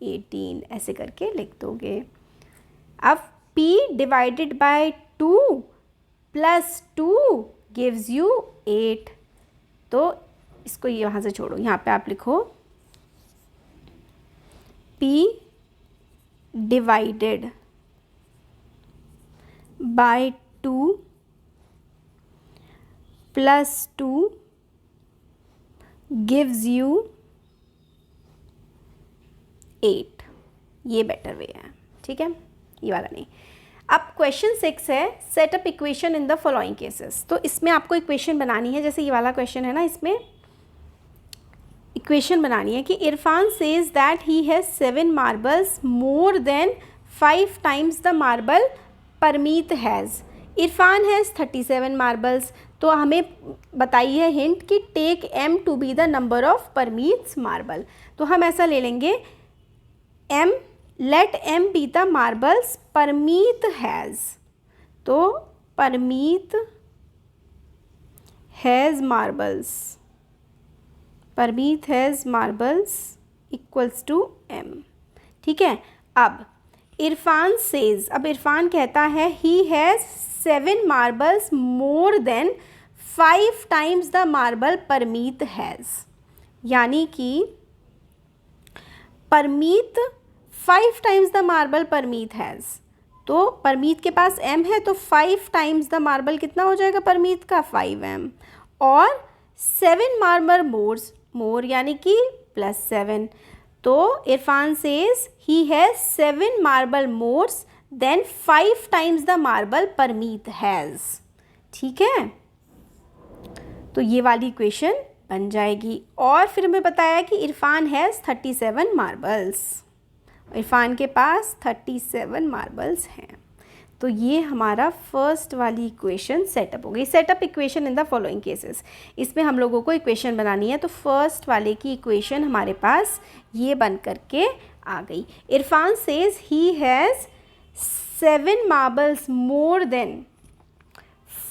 18, ऐसे करके लिख दोगे। अब p divided by 2 + 2 gives you 8, तो इसको यहाँ से छोड़ो, यहाँ पे आप लिखो p divided by 2 + 2 gives you 8, ये बेटर वे है, ठीक है, ये वाला नहीं। अब क्वेश्चन 6 है, setup equation in the following cases, तो इसमें आपको इक्वेशन बनानी है, जैसे ये वाला क्वेश्चन है ना, इसमें इक्वेशन बनानी है कि Irfan says that he has 7 marbles more than 5 times the marble Parmeet has. Irfan has 37 marbles, तो हमें बताइए हिंट कि take m to be the number of Parmeet's marble, तो हम ऐसा ले लेंगे m, let m be the marbles Parmeet has, तो Parmeet has marbles, Parmeet has marbles equals to m, ठीक है। अब इरफान सेज, अब इरफान कहता है ही has 7 marbles more than 5 times the marble Parmeet has, यानी कि Parmeet 5 times the marble Parmeet has, तो परमीत के पास m है, तो 5 टाइम्स द मार्बल कितना हो जाएगा परमीत का, 5m, और 7 मार्बल मोर यानी कि +7, तो Irfan says he has 7 marble more than 5 times the marble Parmeet has, ठीक है, तो ये वाली इक्वेशन बन जाएगी। और फिर हमें बताया कि इरफान हैज़ 37 मार्बल्स, इरफान के पास 37 मार्बल्स हैं, तो ये हमारा फर्स्ट वाली इक्वेशन सेटअप हो गई। Setup equation in the following cases, इसमें हम लोगों को इक्वेशन बनानी है, तो फर्स्ट वाले की इक्वेशन हमारे पास ये बन करके आ गई। Irfan says he has 7 marbles more than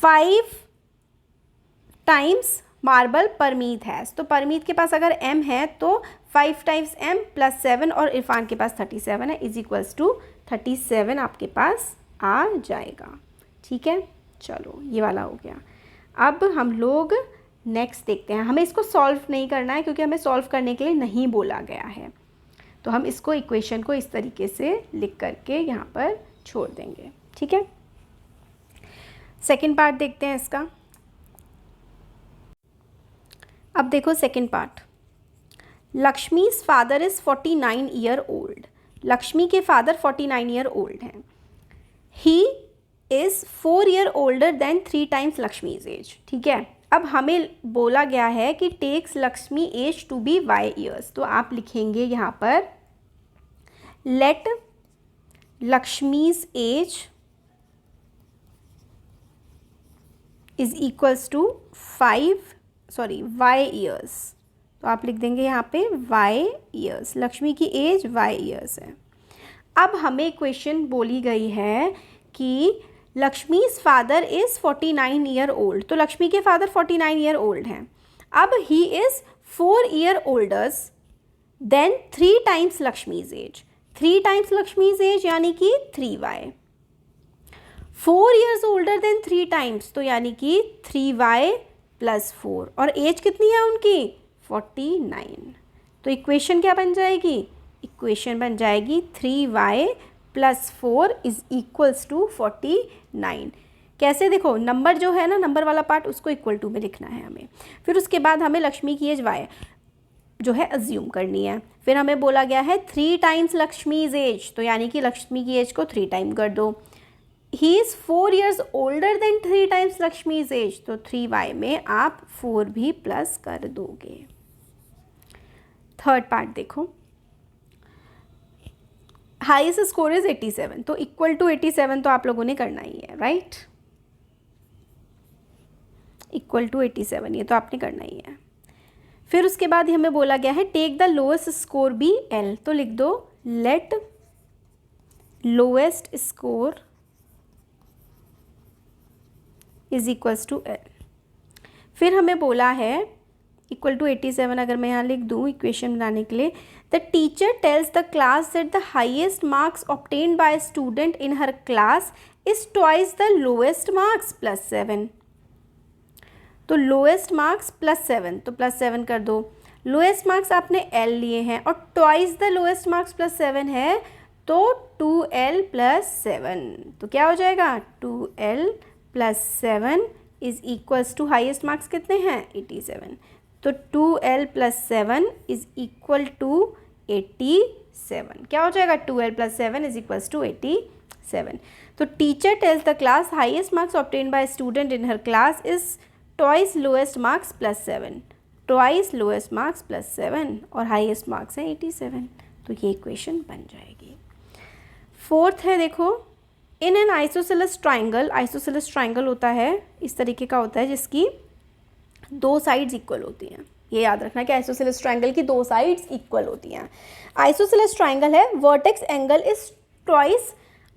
5 times marble Parmeet has, तो परमीत के पास अगर m है तो 5 टाइम्स m + 7, और इरफान के पास 37 है, इज इक्वल्स टू 37 आपके पास आ जाएगा, ठीक है। चलो ये वाला हो गया। अब हम लोग नेक्स्ट देखते हैं, हमें इसको सॉल्व नहीं करना है क्योंकि हमें सॉल्व करने के लिए नहीं बोला गया है, तो हम इसको इक्वेशन को इस तरीके से लिख करके यहाँ पर छोड़ देंगे, ठीक है। सेकेंड पार्ट देखते हैं इसका। अब देखो second part, Lakshmi's father is 49 year old, Lakshmi के फादर 49 ईयर ओल्ड हैं, he is 4 year older than 3 times Lakshmi's age, ठीक है। अब हमें बोला गया है कि takes Lakshmi age to be y years, तो आप लिखेंगे यहाँ पर let Lakshmi's age is equals to y years, तो आप लिख देंगे यहाँ पे y ईयर्स, लक्ष्मी की एज y ईयर्स है। अब हमें क्वेश्चन बोली गई है कि Lakshmi's father is 49 year old, तो लक्ष्मी के फादर 49 ईयर ओल्ड हैं। अब he is 4 year olders than 3 times Lakshmi's age, 3 times Lakshmi's age यानी कि 3y, 4 years older than 3 times, तो यानी कि 3y + 4, और एज कितनी है उनकी 49, तो इक्वेशन क्या बन जाएगी, इक्वेशन बन जाएगी 3y + 4 इज़ इक्वल्स टू 49। कैसे, देखो नंबर जो है ना, नंबर वाला पार्ट उसको इक्वल टू में लिखना है हमें। फिर उसके बाद हमें लक्ष्मी की एज वाई जो है अज्यूम करनी है। फिर हमें बोला गया है 3 टाइम्स लक्ष्मीज एज, तो यानी कि लक्ष्मी की एज को 3 टाइम कर दो। He is 4 years older than 3 times Lakshmi's age, तो 3y में आप 4 भी प्लस कर दोगे। थर्ड पार्ट देखो, हाईएस्ट स्कोर इज 87, तो इक्वल टू 87 तो आप लोगों ने करना ही है, राइट। इक्वल टू 87 ये तो आपने करना ही है। फिर उसके बाद हमें बोला गया है take the lowest score be L, तो लिख दो let lowest score is equals to L. फिर हमें बोला है इक्वल टू 87, अगर मैं यहाँ लिख दूँ इक्वेशन बनाने के लिए, the teacher tells the class that the highest marks obtained by student in her class is twice the lowest marks plus 7, तो लोएस्ट मार्क्स प्लस 7, तो प्लस 7 कर दो। लोएस्ट मार्क्स आपने एल लिए हैं और twice the lowest marks plus 7 है, तो 2l प्लस 7, तो क्या हो जाएगा 2l plus 7 is equals to highest marks कितने हैं 87, तो 2l plus 7 is equal to 87, क्या हो जाएगा 2l plus 7 is equals to 87। तो teacher tells the class highest marks obtained by student in her class is twice lowest marks plus 7, twice lowest marks plus 7 और highest marks है 87, तो ये equation बन जाएगी। फोर्थ है देखो, इन an isosceles triangle, isosceles triangle होता है इस तरीके का होता है जिसकी 2 साइड्स इक्वल होती हैं। ये याद रखना कि आइसोसेलेस ट्राइंगल की 2 साइड्स इक्वल होती हैं। आइसोसेलेस ट्राइंगल है, vertex angle is twice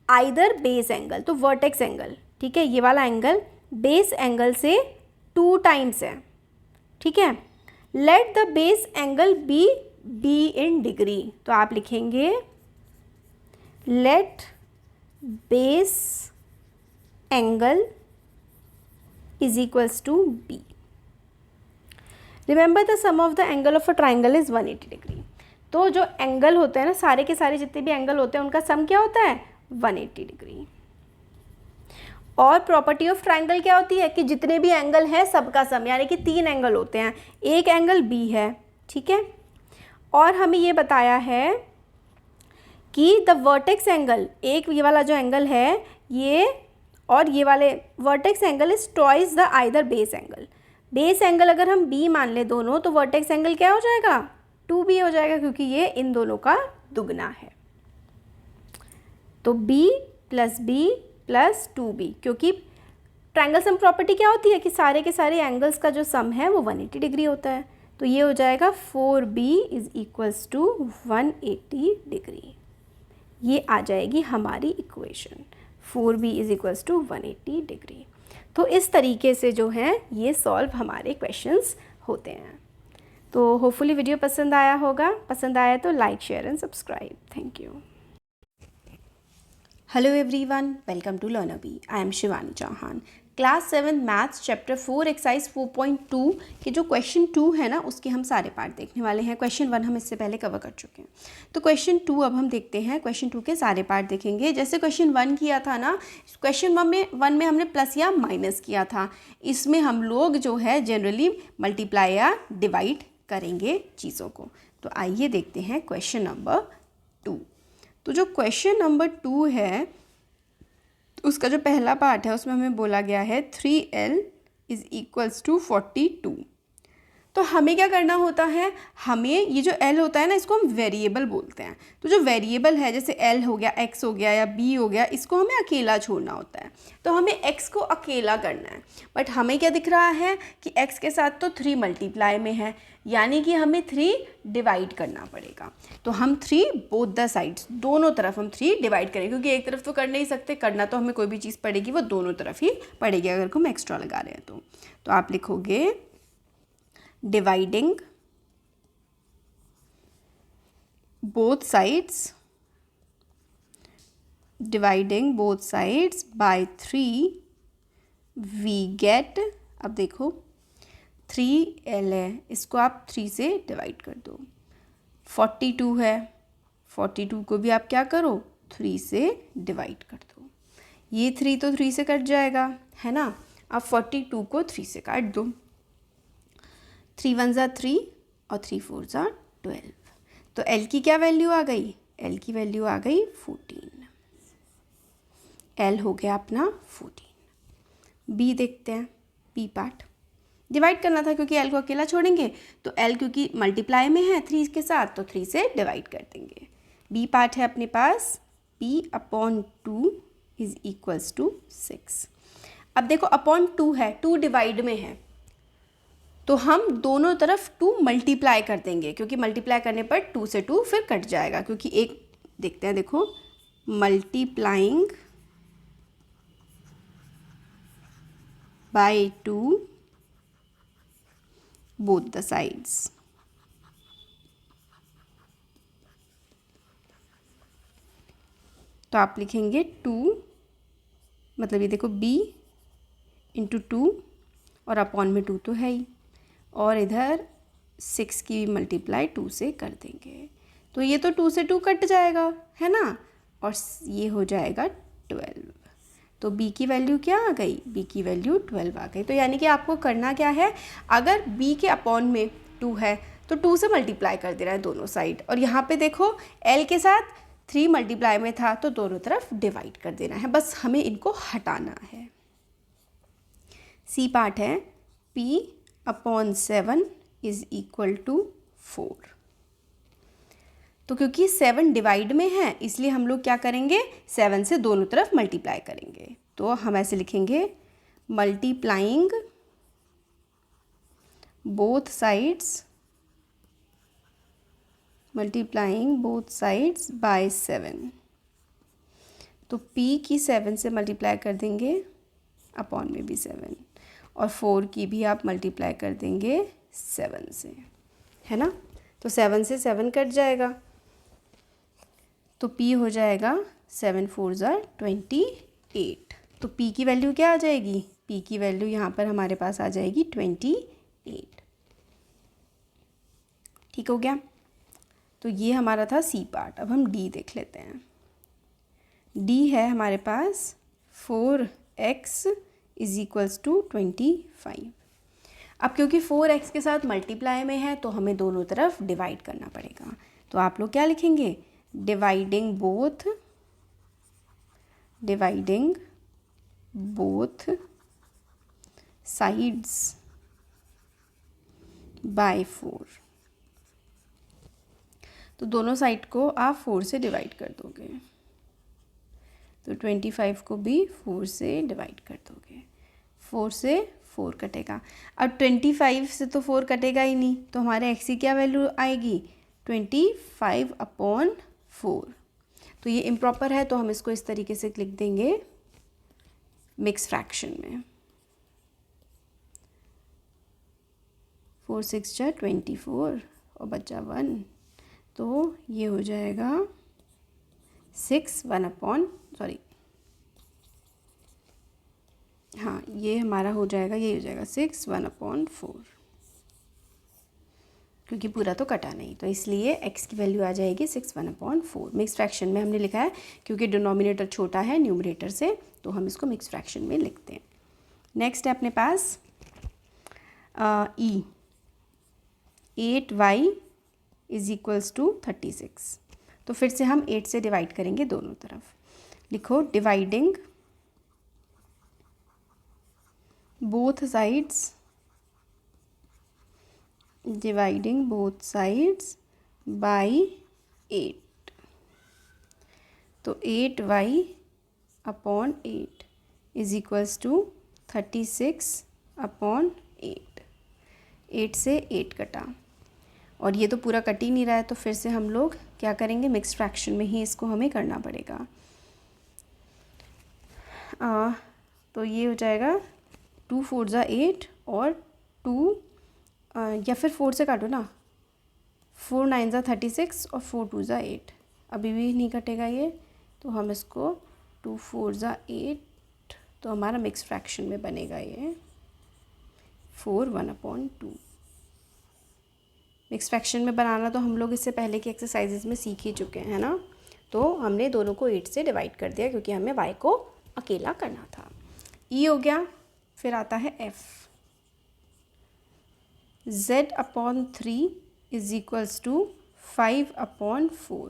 either base angle, तो वर्टेक्स एंगल, ठीक है, ये वाला एंगल बेस एंगल से 2 टाइम्स है, ठीक है। Let the base angle b in degree, तो आप लिखेंगे let base angle is equals to b. Remember the sum of the angle of a triangle is 180 degree, तो जो एंगल होते हैं ना, सारे के सारे जितने भी एंगल होते हैं उनका सम क्या होता है 180 डिग्री। और प्रॉपर्टी ऑफ ट्राइंगल क्या होती है कि जितने भी एंगल हैं सबका सम, यानी कि 3 एंगल होते हैं, एक एंगल बी है, ठीक है। और हमें ये बताया है कि द वर्टेक्स एंगल, एक ये वाला जो एंगल है ये और ये वाले vertex angle is twice the either base angle. Base angle अगर हम बी मान ले दोनों, तो वर्टेक्स एंगल क्या हो जाएगा 2b हो जाएगा, क्योंकि ये इन दोनों का दुगना है। तो b plus b plus 2b, क्योंकि ट्राइंगल सम प्रॉपर्टी क्या होती है कि सारे के सारे एंगल्स का जो सम है वो 180 डिग्री होता है, तो ये हो जाएगा 4b is equals to 180 degree. ये आ जाएगी हमारी equation 4b is equals to 180 degree. तो इस तरीके से जो हैं ये सॉल्व हमारे क्वेश्चंस होते हैं। तो होपफुली वीडियो पसंद आया होगा, पसंद आया तो like share and subscribe. Thank you. Hello everyone, welcome to LearnerBee. I am Shivani Chauhan. Class 7 maths chapter 4 exercise 4.2 के जो क्वेश्चन 2 है ना, उसके हम सारे पार्ट देखने वाले हैं। क्वेश्चन 1 हम इससे पहले कवर कर चुके हैं, तो क्वेश्चन 2 अब हम देखते हैं। क्वेश्चन 2 के सारे पार्ट देखेंगे। जैसे क्वेश्चन 1 किया था ना, क्वेश्चन 1 में हमने प्लस या माइनस किया था, इसमें हम लोग जो है जनरली मल्टीप्लाई या डिवाइड करेंगे चीज़ों को। तो आइए देखते हैं क्वेश्चन नंबर 2। तो जो क्वेश्चन नंबर 2 है उसका जो पहला पार्ट है उसमें हमें बोला गया है 3l इज इक्वल्स टू 42। तो हमें क्या करना होता है, हमें ये जो l होता है ना, इसको हम वेरिएबल बोलते हैं। तो जो वेरिएबल है जैसे l हो गया, x हो गया या b हो गया, इसको हमें अकेला छोड़ना होता है। तो हमें x को अकेला करना है, बट हमें क्या दिख रहा है कि x के साथ तो 3 मल्टीप्लाई में है, यानी कि हमें 3 डिवाइड करना पड़ेगा। तो हम 3 बोथ द साइड्स, दोनों तरफ हम 3 डिवाइड करेंगे, क्योंकि एक तरफ तो कर नहीं सकते, करना तो हमें कोई भी चीज़ पड़ेगी वो दोनों तरफ ही पड़ेगी अगर हम एक्स्ट्रा लगा रहे हैं। तो आप लिखोगे dividing both sides, dividing both sides by 3 we get, अब देखो 3l है, इसको आप 3 से डिवाइड कर दो। 42 है, 42 को भी आप क्या करो 3 से डिवाइड कर दो। ये 3 तो 3 से कट जाएगा, है ना। अब 42 को 3 से काट दो, 3 1 ज़ा 3 और 3 4 ज़ा 12। तो L की क्या वैल्यू आ गई? L की वैल्यू आ गई 14। L हो गया अपना 14। B देखते हैं, B पार्ट डिवाइड करना था क्योंकि L को अकेला छोड़ेंगे, तो L क्योंकि मल्टीप्लाई में है 3 के साथ, तो 3 से डिवाइड कर देंगे। B पार्ट है अपने पास P/2 इज इक्वल्स टू 6। अब देखो अपॉन 2 है, 2 डिवाइड में है, तो हम दोनों तरफ 2 मल्टीप्लाई कर देंगे, क्योंकि मल्टीप्लाई करने पर 2 से 2 फिर कट जाएगा, क्योंकि एक देखते हैं, देखो multiplying by 2 both the sides. तो आप लिखेंगे 2, मतलब ये देखो b इंटू 2 और अपॉन में 2 तो है ही, और इधर 6 की मल्टीप्लाई 2 से कर देंगे, तो ये तो 2 से 2 कट जाएगा, है ना, और ये हो जाएगा 12। तो b की वैल्यू क्या आ गई? b की वैल्यू 12 आ गई। तो यानी कि आपको करना क्या है, अगर b के अपॉन में 2 है तो 2 से मल्टीप्लाई कर देना है दोनों साइड, और यहाँ पे देखो l के साथ 3 मल्टीप्लाई में था तो दोनों तरफ डिवाइड कर देना है, बस हमें इनको हटाना है। C पार्ट है P/7 इज इक्वल टू 4। तो क्योंकि 7 डिवाइड में है इसलिए हम लोग क्या करेंगे, 7 से दोनों तरफ मल्टीप्लाई करेंगे। तो हम ऐसे लिखेंगे मल्टीप्लाइंग बोथ साइड्स बाय 7। तो P की 7 से मल्टीप्लाई कर देंगे, अपॉन में भी 7, और 4 की भी आप मल्टीप्लाई कर देंगे 7 से, है ना। तो 7 से 7 कट जाएगा, तो P हो जाएगा 7 4 ज़ा 28। तो P की वैल्यू क्या आ जाएगी? P की वैल्यू यहाँ पर हमारे पास आ जाएगी 28। ठीक हो गया। तो ये हमारा था C पार्ट। अब हम D देख लेते हैं। D है हमारे पास 4x इज इक्वल्स टू 25। अब क्योंकि 4x के साथ मल्टीप्लाई में है तो हमें दोनों तरफ डिवाइड करना पड़ेगा। तो आप लोग क्या लिखेंगे? Dividing both sides bye 4। तो दोनों साइड को आप 4 से डिवाइड कर दोगे, तो 25 को भी 4 से डिवाइड कर दोगे, 4 से 4 कटेगा। अब 25 से तो 4 कटेगा ही नहीं, तो हमारे x की क्या वैल्यू आएगी? 25/4। तो ये इम्प्रॉपर है, तो हम इसको इस तरीके से लिख देंगे मिक्स फ्रैक्शन में। 4 6 जा 24 और बचा 1, तो ये हो जाएगा 6 ये हमारा हो जाएगा, ये हो जाएगा 6 1/4, क्योंकि पूरा तो कटा नहीं, तो इसलिए x की वैल्यू आ जाएगी 6 1/4। मिक्स फ्रैक्शन में हमने लिखा है क्योंकि डिनोमिनेटर छोटा है न्यूमरेटर से, तो हम इसको मिक्स फ्रैक्शन में लिखते हैं। नेक्स्ट है अपने पास E 8y is equals to 36। तो फिर से हम 8 से डिवाइड करेंगे दोनों तरफ। लिखो डिवाइडिंग बोथ साइड्स बाय 8। तो 8y/8 इज इक्वल्स टू 36/8। 8 से 8 कटा, और ये तो पूरा कट ही नहीं रहा है, तो फिर से हम लोग क्या करेंगे? मिक्स फ्रैक्शन में ही इसको हमें करना पड़ेगा। तो ये हो जाएगा 2 4 ज़ा 8 और 2 या फिर 4 से काटो ना, 4 9 ज़ा 36 और 4 2 ज़ा 8, अभी भी नहीं कटेगा ये, तो हम इसको 2 4 ज़ा 8, तो हमारा मिक्स फ्रैक्शन में बनेगा ये 4 1/2। मिक्स फ्रैक्शन में बनाना तो हम लोग इससे पहले की एक्सरसाइजेज में सीख ही चुके हैं ना। तो हमने दोनों को 8 से डिवाइड कर दिया क्योंकि हमें y को अकेला करना था। ई हो गया, फिर आता है F, z/3 is equals to 5/4।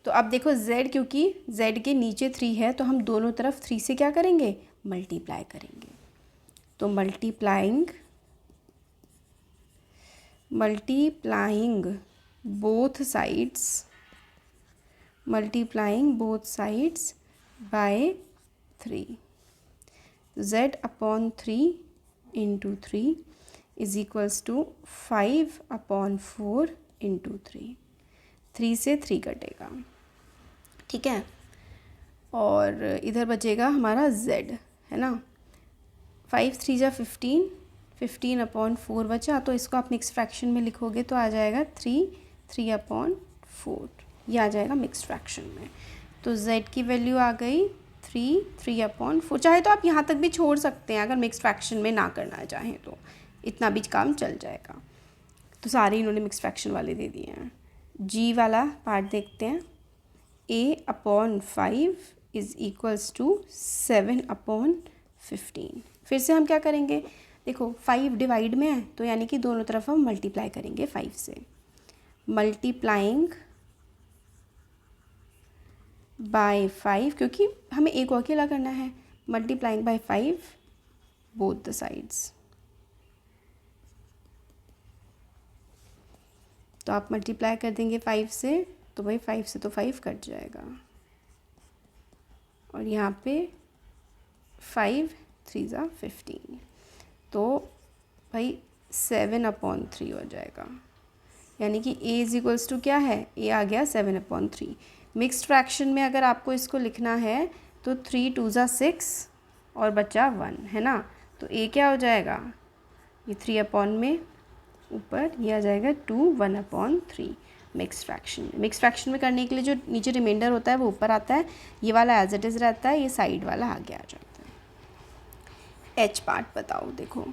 तो अब देखो z, क्योंकि z के नीचे 3 है तो हम दोनों तरफ 3 से क्या करेंगे, मल्टीप्लाई करेंगे। तो multiplying both sides by 3, z/3 into 3 is equals to 5/4 into 3 से 3 कटेगा, ठीक है। और इधर बचेगा हमारा z, है ना। 5 3 जा 15, 15/4 बचा, तो इसको आप मिक्स फ्रैक्शन में लिखोगे तो आ जाएगा 3/4, ये आ जाएगा मिक्स फ्रैक्शन में। तो z की वैल्यू आ गई 3/4। चाहे तो आप यहाँ तक भी छोड़ सकते हैं, अगर मिक्स फ्रैक्शन में ना करना चाहें तो इतना भी काम चल जाएगा। तो सारे इन्होंने मिक्स फ्रैक्शन वाले दे दिए हैं। जी वाला पार्ट देखते हैं, a/5 इज इक्वल्स टू 7/15। फिर से हम क्या करेंगे, देखो 5 डिवाइड में है तो यानी कि दोनों तरफ हम मल्टीप्लाई करेंगे 5 से। मल्टीप्लाइंग बाय 5, क्योंकि हमें एक और अकेला करना है, multiplying by 5 both the sides. तो आप मल्टीप्लाई कर देंगे 5 से, तो भाई 5 से तो 5 कट जाएगा, और यहाँ पे 5 3 जा 15, तो भाई 7/3 हो जाएगा। यानी कि a इज इक्वल्स टू क्या है, a आ गया 7/3। मिक्स्ड फ्रैक्शन में अगर आपको इसको लिखना है तो 3 2 जा 6 और बचा 1, है ना। तो a क्या हो जाएगा, ये 3 में ऊपर, ये आ जाएगा 2 1/3 मिक्स फ्रैक्शन में करने के लिए जो नीचे रिमाइंडर होता है वो ऊपर आता है, ये वाला एज इट इज़ रहता है, ये साइड वाला आगे आ जाता है। एच पार्ट बताओ, देखो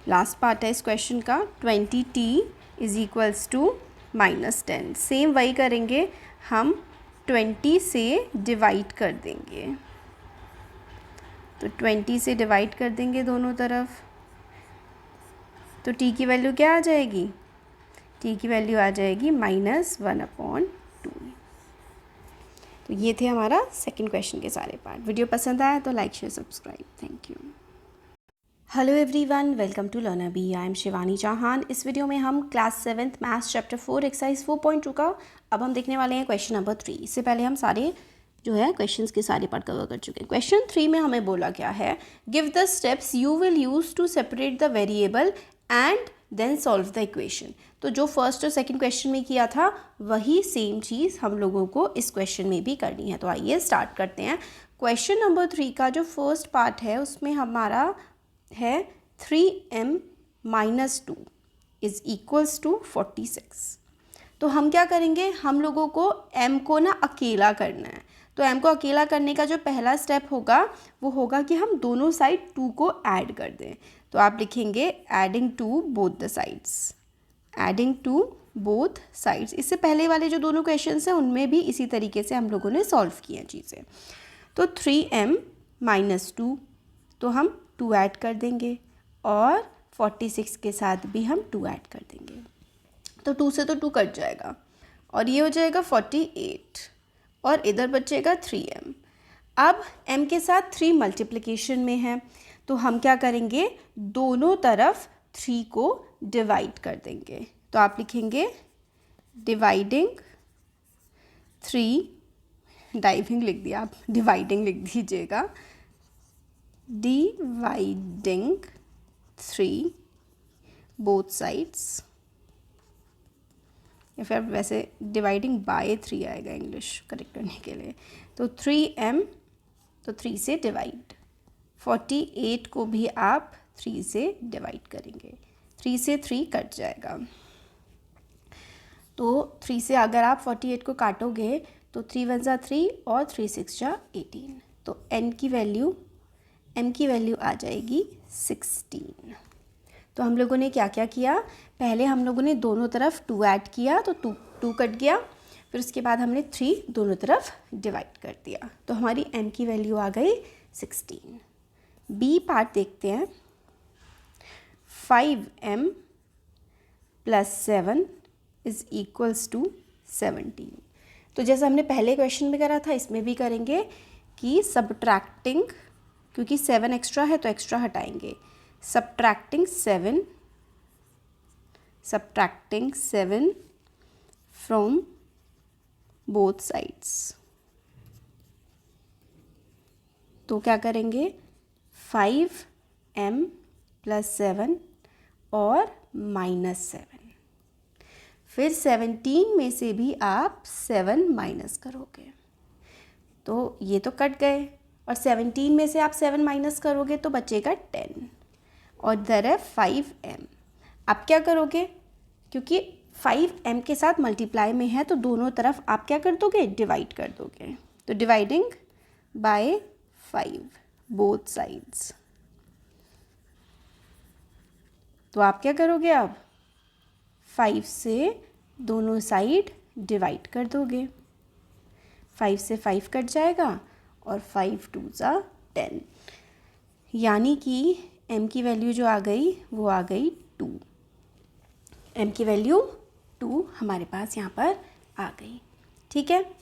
लास्ट पार्ट है इस क्वेश्चन का, 20t is equals to -10। Same वही करेंगे, हम 20 से डिवाइड कर देंगे, तो 20 से डिवाइड कर देंगे दोनों तरफ, तो t की वैल्यू क्या आ जाएगी, t की वैल्यू आ जाएगी -1/2। तो ये थे हमारा सेकंड क्वेश्चन के सारे पार्ट। वीडियो पसंद आया तो like share subscribe, thank you. Hello everyone, welcome to learner B. I am Shivani Chauhan. इस वीडियो में हम class 7th maths chapter 4 exercise 4.2 का अब हम देखने वाले हैं क्वेश्चन नंबर 3। इससे पहले हम सारे जो है क्वेश्चंस के सारे पार्ट कवर कर चुके हैं। क्वेश्चन 3 में हमें बोला गया है, give the steps you will use to separate the variable and then solve the equation. तो जो फर्स्ट और सेकंड क्वेश्चन में किया था वही सेम चीज़ हम लोगों को इस क्वेश्चन में भी करनी है। तो आइए स्टार्ट करते हैं। क्वेश्चन नंबर 3 का जो फर्स्ट पार्ट है उसमें हमारा है 3m-2 इज इक्वल्स टू 46। तो हम क्या करेंगे, हम लोगों को m को ना अकेला करना है। तो m को अकेला करने का जो पहला स्टेप होगा वो होगा कि हम दोनों साइड 2 को ऐड कर दें। तो आप लिखेंगे adding to both the sides, adding to both sides. इससे पहले वाले जो दोनों क्वेश्चंस हैं उनमें भी इसी तरीके से हम लोगों ने सॉल्व किए हैं चीज़ें। तो 3m-2, तो हम 2 ऐड कर देंगे, और 46 के साथ भी हम 2 ऐड कर देंगे, तो 2 से तो 2 कट जाएगा, और ये हो जाएगा 48, और इधर बचेगा 3m। अब m के साथ 3 मल्टीप्लिकेशन में है, तो हम क्या करेंगे, दोनों तरफ 3 को डिवाइड कर देंगे। तो आप लिखेंगे डिवाइडिंग 3, डाइविंग लिख दिया, आप डिवाइडिंग लिख दीजिएगा, डिवाइडिंग 3 बोथ साइड्स, या फिर वैसे डिवाइडिंग बाय 3 आएगा इंग्लिश करेक्ट करने के लिए। तो 3m, तो 3 से डिवाइड, 48 को भी आप 3 से डिवाइड करेंगे, 3 से 3 कट जाएगा। तो 3 से अगर आप 48 को काटोगे तो 3 1 जा 3 और 3 6 जा 18, तो m की वैल्यू आ जाएगी 16। तो हम लोगों ने क्या क्या किया, पहले हम लोगों ने दोनों तरफ 2 ऐड किया, तो 2 कट गया, फिर उसके बाद हमने 3 दोनों तरफ डिवाइड कर दिया, तो हमारी m की वैल्यू आ गई 16। बी पार्ट देखते हैं। 5m + 7 is equals to 17। तो जैसा हमने पहले क्वेश्चन में करा था, इसमें भी करेंगे कि सब्ट्रैक्टिंग, क्योंकि 7 एक्स्ट्रा है तो एक्स्ट्रा हटाएंगे, सब्ट्रैक्टिंग 7 फ्रॉम बोथ साइड्स। तो क्या करेंगे, 5m + 7 और -7। फिर 17 में से भी आप 7 माइनस करोगे तो ये तो कट गए, और 17 में से आप 7 माइनस करोगे तो बचेगा 10, और इधर है 5m। आप क्या करोगे, क्योंकि 5m के साथ मल्टीप्लाई में है तो दोनों तरफ आप क्या कर दोगे, डिवाइड कर दोगे। तो डिवाइडिंग बाय 5 बोथ साइड्स। तो आप क्या करोगे, अब 5 से दोनों साइड डिवाइड कर दोगे। 5 से 5 कट जाएगा और 5 2 = 10, यानी कि m की वैल्यू जो आ गई वो आ गई 2। m की वैल्यू 2 हमारे पास यहाँ पर आ गई। ठीक है,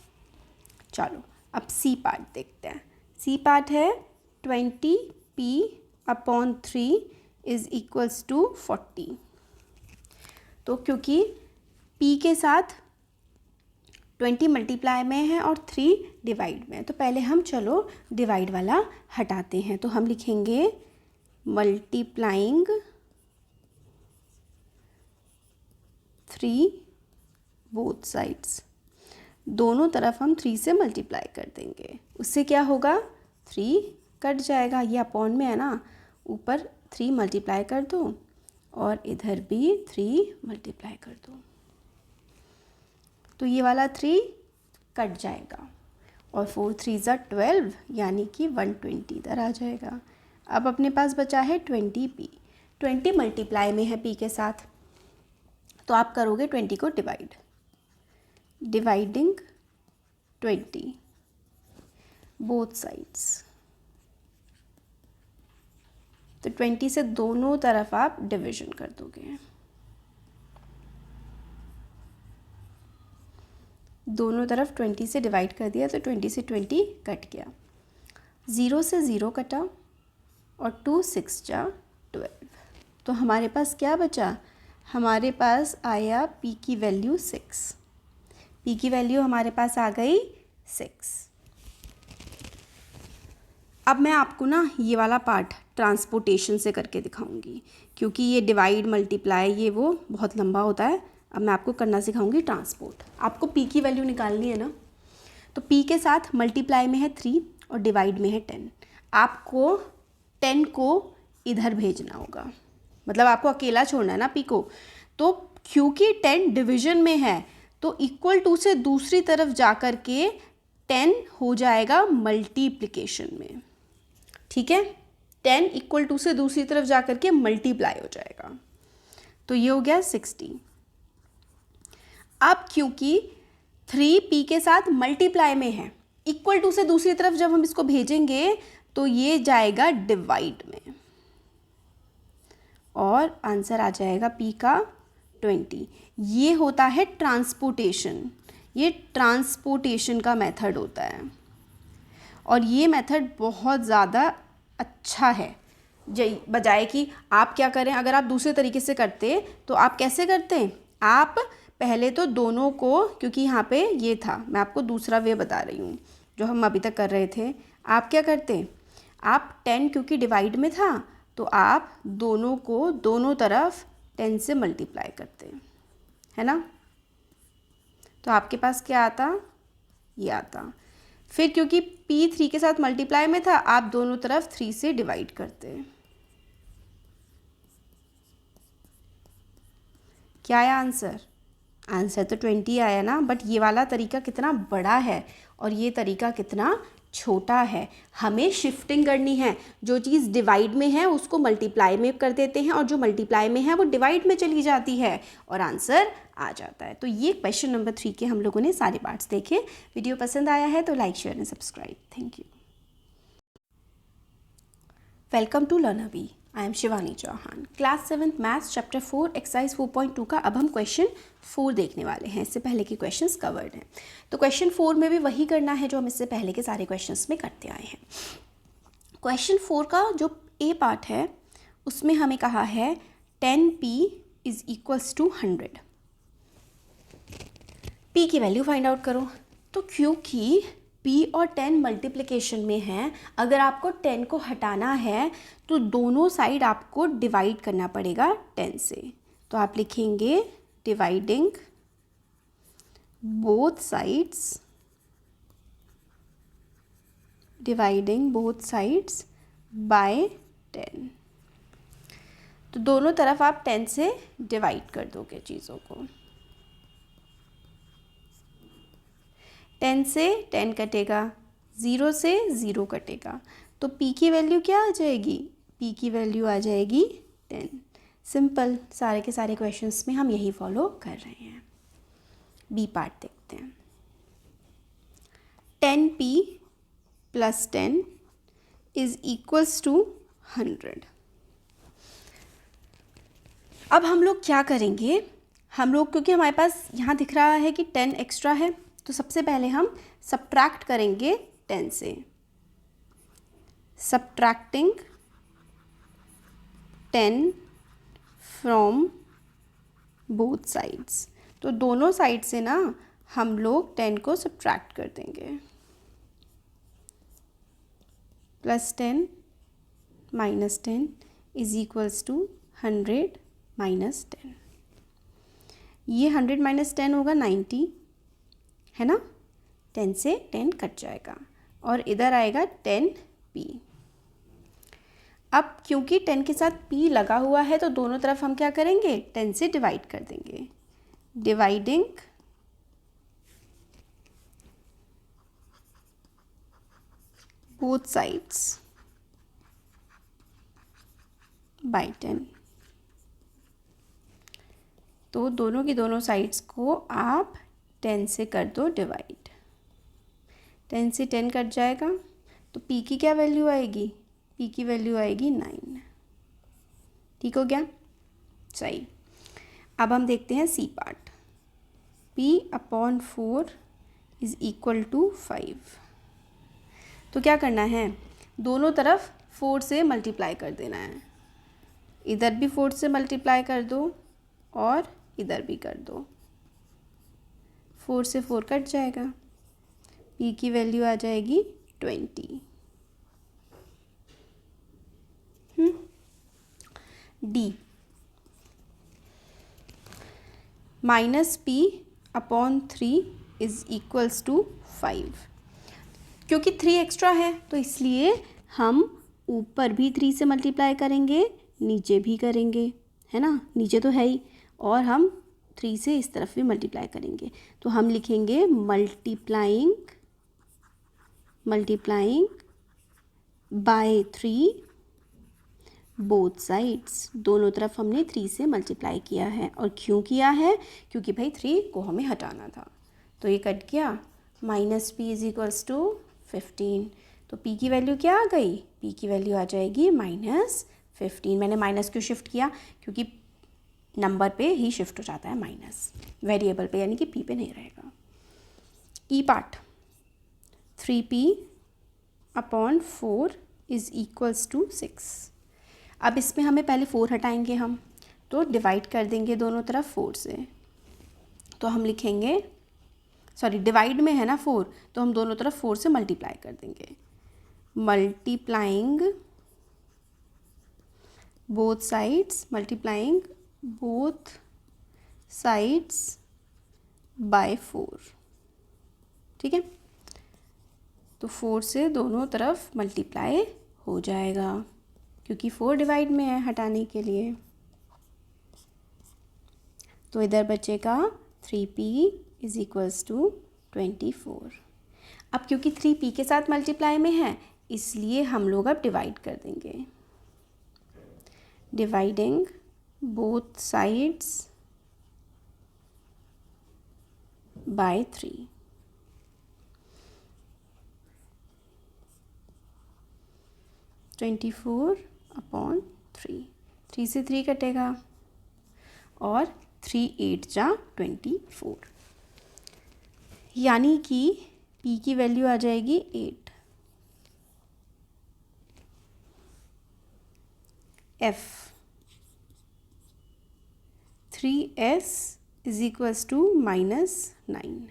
चलो अब सी पार्ट देखते हैं। सी पार्ट है 20p/3 इज़ इक्वल्स टू 40। तो क्योंकि p के साथ 20 मल्टीप्लाई में है और 3 डिवाइड में है, तो पहले हम चलो डिवाइड वाला हटाते हैं। तो हम लिखेंगे मल्टीप्लाइंग 3 बोथ साइड्स। दोनों तरफ हम 3 से मल्टीप्लाई कर देंगे, उससे क्या होगा, 3 कट जाएगा, ये अपॉन में है ना, ऊपर 3 मल्टीप्लाई कर दो और इधर भी 3 मल्टीप्लाई कर दो, तो ये वाला 3 कट जाएगा और 4 3 = 12, यानी कि 120 इधर आ जाएगा। अब अपने पास बचा है 20p। 20 मल्टीप्लाई में है p के साथ, तो आप करोगे 20 को डिवाइडिंग 20 बोथ साइड्स। तो 20 से दोनों तरफ आप डिवीजन कर दोगे, दोनों तरफ 20 से डिवाइड कर दिया तो 20 से 20 कट गया, 0 से 0 कटा और 2 6 = 12। तो हमारे पास क्या बचा, हमारे पास आया p की वैल्यू 6। p की वैल्यू हमारे पास आ गई 6। अब मैं आपको ना ये वाला पार्ट ट्रांसपोर्टेशन से करके दिखाऊंगी, क्योंकि ये डिवाइड मल्टीप्लाई ये वो बहुत लंबा होता है। अब मैं आपको करना सिखाऊंगी ट्रांसपोर्ट। आपको p की वैल्यू निकालनी है ना, तो p के साथ मल्टीप्लाई में है 3 और डिवाइड में है 10। आपको 10 को इधर भेजना होगा, मतलब आपको अकेला छोड़ना है ना p को। तो क्योंकि 10 डिवीजन में है तो इक्वल टू से दूसरी तरफ जा कर के 10 हो जाएगा मल्टीप्लिकेशन में। ठीक है, 10 इक्वल टू से दूसरी तरफ जा कर के मल्टीप्लाई हो जाएगा, तो ये हो गया 60। अब क्योंकि 3 p के साथ मल्टीप्लाई में है, इक्वल टू से दूसरी तरफ जब हम इसको भेजेंगे तो ये जाएगा डिवाइड में और आंसर आ जाएगा p का 20। ये होता है ट्रांसपोर्टेशन, ये ट्रांसपोर्टेशन का मेथड होता है और ये मेथड बहुत ज़्यादा अच्छा है। बजाय कि आप क्या करें, अगर आप दूसरे तरीके से करते तो आप कैसे करते हैं, आप पहले तो दोनों को, क्योंकि यहाँ पे ये था, मैं आपको दूसरा वे बता रही हूँ जो हम अभी तक कर रहे थे। आप क्या करते, आप 10 क्योंकि डिवाइड में था तो आप दोनों को दोनों तरफ 10 से मल्टीप्लाई करते है ना, तो आपके पास क्या आता, ये आता। फिर क्योंकि p 3 के साथ मल्टीप्लाई में था, आप दोनों तरफ 3 से डिवाइड करते। क्या आया आंसर, आंसर तो 20 आया ना। बट ये वाला तरीका कितना बड़ा है और ये तरीका कितना छोटा है। हमें शिफ्टिंग करनी है, जो चीज़ डिवाइड में है उसको मल्टीप्लाई में कर देते हैं और जो मल्टीप्लाई में है वो डिवाइड में चली जाती है और आंसर आ जाता है। तो ये क्वेश्चन नंबर 3 के हम लोगों ने सारे पार्ट्स देखे। वीडियो पसंद आया है तो like share and subscribe. Thank you. Welcome to learner B. I am Shivani Chauhan. Class 7th maths chapter 4 exercise 4.2 का अब हम क्वेश्चन 4 देखने वाले हैं। इससे पहले के क्वेश्चंस कवर्ड हैं, तो क्वेश्चन 4 में भी वही करना है जो हम इससे पहले के सारे क्वेश्चंस में करते आए हैं। क्वेश्चन 4 का जो ए पार्ट है उसमें हमें कहा है 10p is equals to 100। p की वैल्यू फाइंड आउट करो। तो क्योंकि p और 10 मल्टीप्लिकेशन में है, अगर आपको 10 को हटाना है तो दोनों साइड आपको डिवाइड करना पड़ेगा 10 से। तो आप लिखेंगे डिवाइडिंग बोथ साइड्स बाय 10। तो दोनों तरफ आप 10 से डिवाइड कर दोगे चीज़ों को। 10 से 10 कटेगा, 0 से 0 कटेगा, तो p की वैल्यू क्या आ जाएगी? p की वैल्यू आ जाएगी 10। सिंपल, सारे के सारे क्वेश्चंस में हम यही फॉलो कर रहे हैं। बी पार्ट देखते हैं। 10p plus 10 is equals to 100। अब हम लोग क्या करेंगे? हम लोग, क्योंकि हमारे पास यहाँ दिख रहा है कि 10 एक्स्ट्रा है, तो सबसे पहले हम सब्ट्रैक्ट करेंगे 10 से। Subtracting 10 from both sides. तो दोनों साइड से ना हम लोग 10 को सब्ट्रैक्ट कर देंगे। Plus 10 minus 10 is equals to 100 minus 10। ये 100 माइनस 10 होगा 90, है ना। 10 से 10 कट जाएगा और इधर आएगा 10p। अब क्योंकि 10 के साथ p लगा हुआ है तो दोनों तरफ हम क्या करेंगे? 10 से डिवाइड कर देंगे। Dividing both sides bye 10। तो दोनों की दोनों साइड्स को आप 10 से कर दो डिवाइड। 10 से 10 कट जाएगा, तो p की क्या वैल्यू आएगी? p की वैल्यू आएगी 9। ठीक हो गया? सही। अब हम देखते हैं C part. p upon 4 is equal to 5। तो क्या करना है? दोनों तरफ 4 से मल्टीप्लाई कर देना है। इधर भी 4 से मल्टीप्लाई कर दो और इधर भी कर दो। 4 से 4 कट जाएगा, p की वैल्यू आ जाएगी 20। D minus p upon 3 is equals to 5। क्योंकि 3 एक्स्ट्रा है तो इसलिए हम ऊपर भी 3 से मल्टीप्लाई करेंगे, नीचे भी करेंगे, है ना। नीचे तो है ही, और हम 3 से इस तरफ भी मल्टीप्लाई करेंगे। तो हम लिखेंगे मल्टीप्लाइंग बाय 3 बोथ साइड्स। दोनों तरफ हमने 3 से मल्टीप्लाई किया है। और क्यों किया है? क्योंकि भाई 3 को हमें हटाना था। तो ये कट गया। Minus p is equals to 15। तो p की वैल्यू क्या आ गई? p की वैल्यू आ जाएगी -15। मैंने माइनस क्यों शिफ्ट किया? क्योंकि नंबर पे ही शिफ्ट हो जाता है माइनस, वेरिएबल पे, यानी कि p पे नहीं रहेगा। E part 3p upon 4 is equals to 6। अब इसमें हमें पहले 4 हटाएंगे हम, तो डिवाइड कर देंगे दोनों तरफ 4 से। तो हम लिखेंगे, सॉरी डिवाइड में है ना 4, तो हम दोनों तरफ 4 से मल्टीप्लाई कर देंगे। Multiplying both sides bye 4। ठीक है, तो 4 से दोनों तरफ मल्टीप्लाई हो जाएगा, क्योंकि 4 डिवाइड में है हटाने के लिए। तो इधर बचेगा 3p इज इक्वल्स टू 24। अब क्योंकि 3p के साथ मल्टीप्लाई में है, इसलिए हम लोग अब डिवाइड कर देंगे। Dividing both sides by 3। 24/3, 3 से 3 कटेगा और 3 8 जा 24, यानी कि p की वैल्यू आ जाएगी 8। f 3s is equals to -9।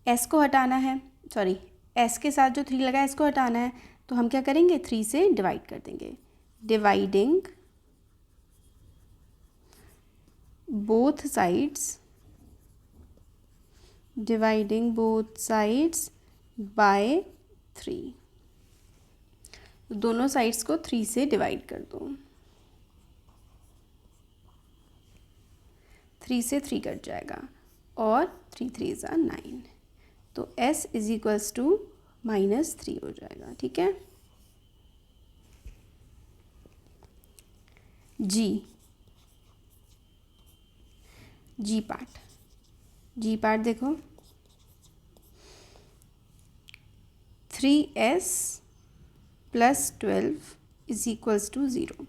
s को हटाना है, सॉरी s के साथ जो 3 लगा है इसको हटाना है, तो हम क्या करेंगे 3 से डिवाइड कर देंगे। डिवाइडिंग बोथ साइड्स बाय 3, दोनों साइड्स को 3 से डिवाइड कर दो। 3 से 3 कट जाएगा और 3 3 ज़ा 9, तो s इज इक्वल्स टू -3 हो जाएगा। ठीक है। जी पार्ट देखो, 3s + 12 इज इक्वल्स टू 0।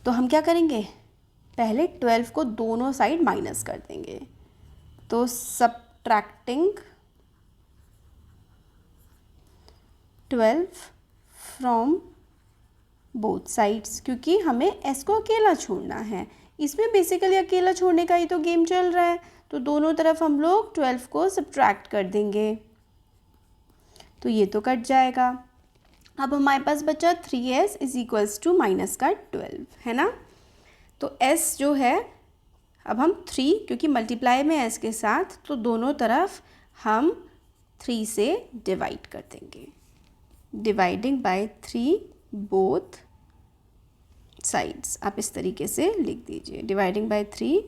तो हम क्या करेंगे, पहले 12 को दोनों साइड माइनस कर देंगे, तो सबट्रैक्टिंग 12 फ्रॉम बोथ साइड्स, क्योंकि हमें s को अकेला छोड़ना है। इसमें बेसिकली अकेला छोड़ने का ही तो गेम चल रहा है, तो दोनों तरफ हम लोग 12 को सब्ट्रैक्ट कर देंगे, तो ये तो कट जाएगा। अब हमारे पास बचा 3s इज इक्वल्स टू -12, है ना। तो s जो है, अब हम 3, क्योंकि मल्टीप्लाई में s के साथ, तो दोनों तरफ हम 3 से डिवाइड कर देंगे। डिवाइडिंग बाय 3 बोथ साइड्स, आप इस तरीके से लिख दीजिए, डिवाइडिंग बाय 3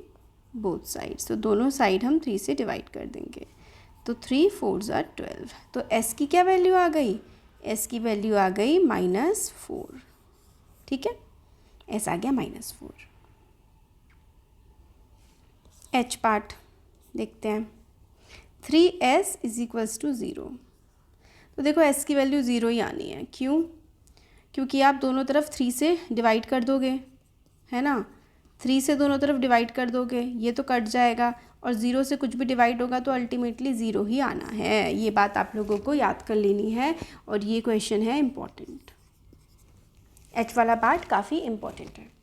बोथ साइड्स, तो दोनों साइड हम 3 से डिवाइड कर देंगे, तो 3 4 ज़ा 12। तो s की क्या वैल्यू आ गई, s की वैल्यू आ गई -4। ठीक है, s आ गया -4। h पार्ट देखते हैं, 3s इज इक्वल्स टू 0। तो देखो s की वैल्यू 0 ही आनी है, क्यों, क्योंकि आप दोनों तरफ 3 से डिवाइड कर दोगे, है ना। 3 से दोनों तरफ डिवाइड कर दोगे, ये तो कट जाएगा, और 0 से कुछ भी डिवाइड होगा तो अल्टीमेटली 0 ही आना है। ये बात आप लोगों को याद कर लेनी है, और ये क्वेश्चन है इम्पॉर्टेंट। h वाला पार्ट काफ़ी इम्पॉर्टेंट है।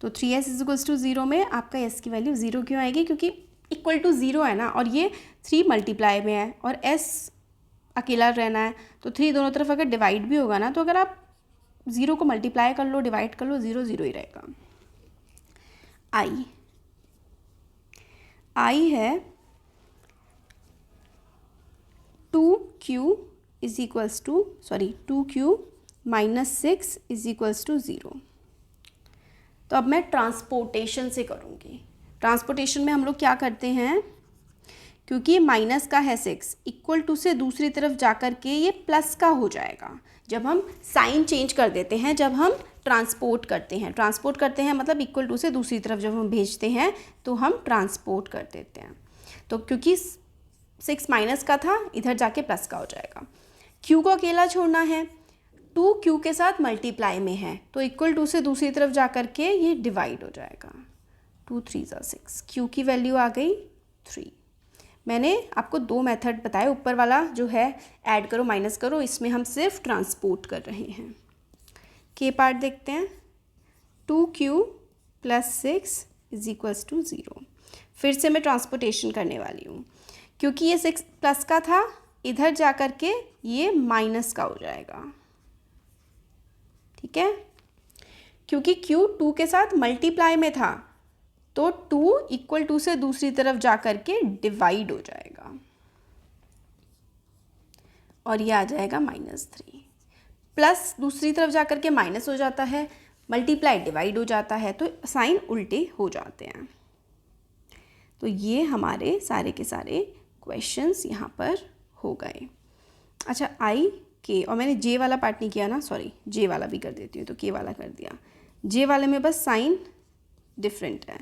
तो 3s इज इक्वल्स टू 0 में आपका s की वैल्यू 0 क्यों आएगी, क्योंकि इक्वल टू 0 है ना, और ये 3 मल्टीप्लाई में है और s अकेला रहना है, तो 3 दोनों तरफ अगर डिवाइड भी होगा ना, तो अगर आप 0 को मल्टीप्लाई कर लो, डिवाइड कर लो, 0 0 ही रहेगा। i है 2q is equals to 2q -6 is equals to 0। तो अब मैं ट्रांसपोर्टेशन से करूँगी। ट्रांसपोर्टेशन में हम लोग क्या करते हैं, क्योंकि माइनस का है 6, इक्वल टू से दूसरी तरफ जाकर के ये प्लस का हो जाएगा जब हम साइन चेंज कर देते हैं, जब हम ट्रांसपोर्ट करते हैं मतलब इक्वल टू से दूसरी तरफ जब हम भेजते हैं तो हम ट्रांसपोर्ट कर देते हैं। तो क्योंकि 6 माइनस का था, इधर जाके प्लस का हो जाएगा। q को अकेला छोड़ना है, 2 q के साथ मल्टीप्लाई में है, तो इक्वल टू से दूसरी तरफ जाकर के ये डिवाइड हो जाएगा। 2 3 ज़ा 6, q की वैल्यू आ गई 3। मैंने आपको 2 मेथड बताए, ऊपर वाला जो है ऐड करो माइनस करो, इसमें हम सिर्फ ट्रांसपोर्ट कर रहे हैं। के पार्ट देखते हैं, 2q + 6 इज इक्वल्स टू 0। फिर से मैं ट्रांसपोर्टेशन करने वाली हूँ, क्योंकि ये 6 प्लस का था, इधर जा कर के ये माइनस का हो जाएगा। ठीक है, क्योंकि q 2 के साथ मल्टीप्लाई में था, तो 2 इक्वल टू से दूसरी तरफ जा कर के डिवाइड हो जाएगा, और ये आ जाएगा -3। प्लस दूसरी तरफ जा कर के माइनस हो जाता है, मल्टीप्लाई डिवाइड हो जाता है, तो साइन उल्टे हो जाते हैं। तो ये हमारे सारे के सारे क्वेश्चंस यहाँ पर हो गए। अच्छा, आई के, और मैंने जे वाला पार्ट नहीं किया ना, सॉरी, जे वाला भी कर देती हूँ, तो के वाला कर दिया। जे वाले में बस साइन डिफरेंट है,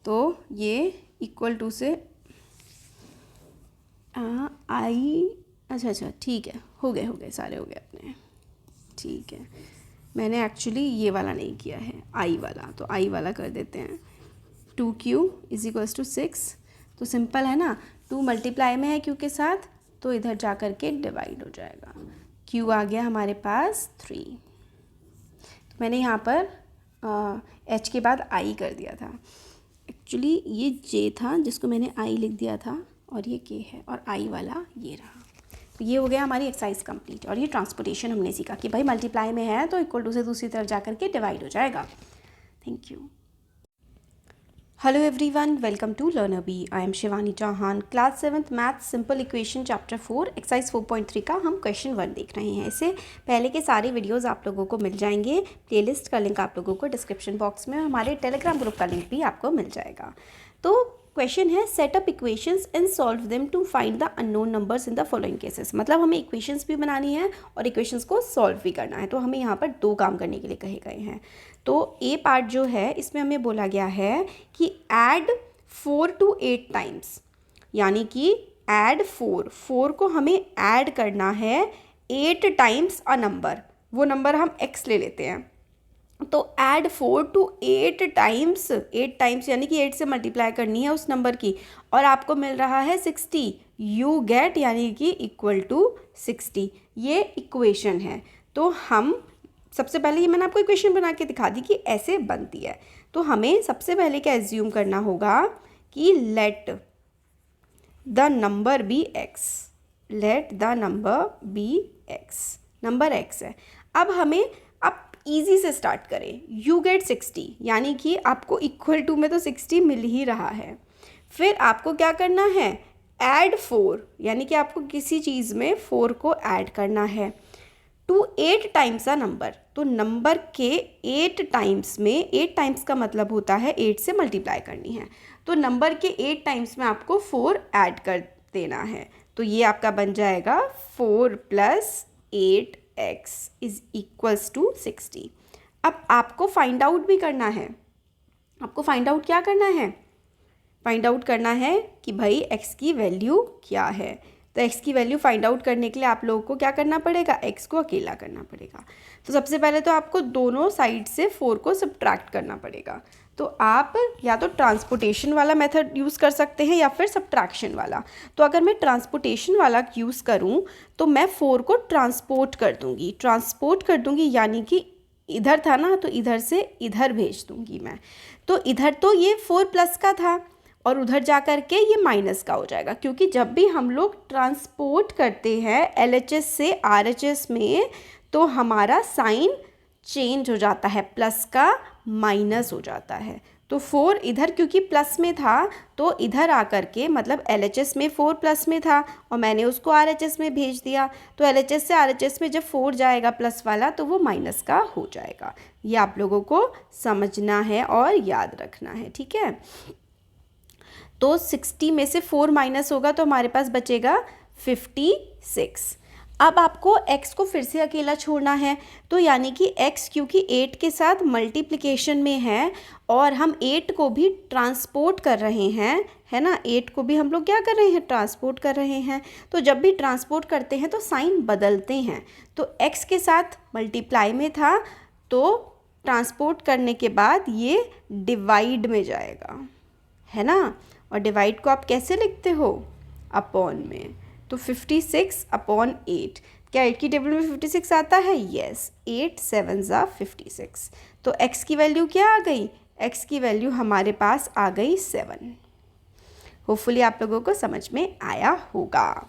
तो ये इक्वल टू से आई अच्छा ठीक है, हो गए सारे हो गए अपने, ठीक है। मैंने एक्चुअली ये वाला नहीं किया है, आई वाला, तो आई वाला कर देते हैं। 2q = 6, तो सिंपल है ना, 2 मल्टीप्लाई में है q के साथ, तो इधर जा कर के डिवाइड हो जाएगा। q आ गया हमारे पास 3। तो मैंने यहाँ पर h के बाद i कर दिया था। एक्चुअली ये j था जिसको मैंने i लिख दिया था, और ये k है, और i वाला ये रहा। तो ये हो गया हमारी एक्सरसाइज कंप्लीट। और ये ट्रांसपोर्टेशन हमने सीखा कि भाई मल्टीप्लाई में है तो इक्वल टू से दूसरी तरफ जा कर के डिवाइड हो जाएगा। Thank you. Hello everyone, welcome to learner B. I am Shivani Chauhan. Class 7th maths simple equation chapter 4 exercise 4.3 का हम क्वेश्चन 1 देख रहे हैं। इससे पहले के सारे वीडियोस आप लोगों को मिल जाएंगे। प्लेलिस्ट का लिंक आप लोगों को डिस्क्रिप्शन बॉक्स में, हमारे टेलीग्राम ग्रुप का लिंक भी आपको मिल जाएगा। तो क्वेश्चन है set up equations and solve them to find the unknown numbers in the following cases. मतलब हमें इक्वेशंस भी बनानी है और इक्वेशंस को सॉल्व भी करना है। तो हमें यहाँ पर 2 काम करने के लिए कहे गए हैं। तो ए पार्ट जो है इसमें हमें बोला गया है कि ऐड 4 to 8 टाइम्स, यानी कि ऐड 4 को हमें ऐड करना है 8 टाइम्स अ नंबर। वो नंबर हम x ले लेते हैं। तो ऐड 4 to 8 टाइम्स, 8 टाइम्स यानी कि 8 से मल्टीप्लाई करनी है उस नंबर की, और आपको मिल रहा है 60। यू गेट यानी कि इक्वल टू 60। ये इक्वेशन है। तो हम सबसे पहले, ये मैंने आपको इक्वेशन बना के दिखा दी कि ऐसे बनती है। तो हमें सबसे पहले क्या एज्यूम करना होगा कि let the number be x, let the number be x, number x है। अब हमें ईजी से स्टार्ट करें। यू गेट 60 यानी कि आपको इक्वल टू में तो 60 मिल ही रहा है। फिर आपको क्या करना है, ऐड 4, यानी कि आपको किसी चीज़ में 4 को ऐड करना है टू 8 टाइम्स अ नंबर। तो नंबर के 8 टाइम्स में, 8 टाइम्स का मतलब होता है 8 से मल्टीप्लाई करनी है। तो नंबर के 8 टाइम्स में आपको 4 ऐड कर देना है। तो ये आपका बन जाएगा 4 + 8x = 60। अब आपको फाइंड आउट भी करना है। आपको फाइंड आउट क्या करना है, फाइंड आउट करना है कि भाई x की वैल्यू क्या है। तो x की वैल्यू फाइंड आउट करने के लिए आप लोगों को क्या करना पड़ेगा, x को अकेला करना पड़ेगा। तो सबसे पहले तो आपको दोनों साइड से 4 को सब्ट्रैक्ट करना पड़ेगा। तो आप या तो ट्रांसपोर्टेशन वाला मेथड यूज़ कर सकते हैं या फिर सब्ट्रैक्शन वाला। तो अगर मैं ट्रांसपोर्टेशन वाला यूज़ करूं तो मैं 4 को ट्रांसपोर्ट कर दूंगी, यानी कि इधर था ना, तो इधर से इधर भेज दूंगी मैं। तो इधर तो ये 4+ का था और उधर जा कर के ये माइनस का हो जाएगा, क्योंकि जब भी हम लोग ट्रांसपोर्ट करते हैं LHS से RHS में तो हमारा साइन चेंज हो जाता है, प्लस का माइनस हो जाता है। तो 4 इधर क्योंकि प्लस में था तो इधर आकर के, मतलब LHS में 4 प्लस में था और मैंने उसको RHS में भेज दिया। तो LHS से RHS में जब 4 जाएगा प्लस वाला तो वो माइनस का हो जाएगा। ये आप लोगों को समझना है और याद रखना है, ठीक है। तो 60 में से 4 माइनस होगा तो हमारे पास बचेगा 56। अब आपको x को फिर से अकेला छोड़ना है। तो यानी कि x क्योंकि 8 के साथ मल्टीप्लिकेशन में है और हम 8 को भी ट्रांसपोर्ट कर रहे हैं, है ना, 8 को भी हम लोग क्या कर रहे हैं, ट्रांसपोर्ट कर रहे हैं। तो जब भी ट्रांसपोर्ट करते हैं तो साइन बदलते हैं। तो x के साथ मल्टीप्लाई में था तो ट्रांसपोर्ट करने के बाद ये डिवाइड में जाएगा, है ना। और डिवाइड को आप कैसे लिखते हो, अपॉन में। तो 56/8, क्या 8 की टेबल में 56 आता है, यस, 8 7 = 56। तो x की वैल्यू क्या आ गई, x की वैल्यू हमारे पास आ गई 7। होपफुली आप लोगों को समझ में आया होगा,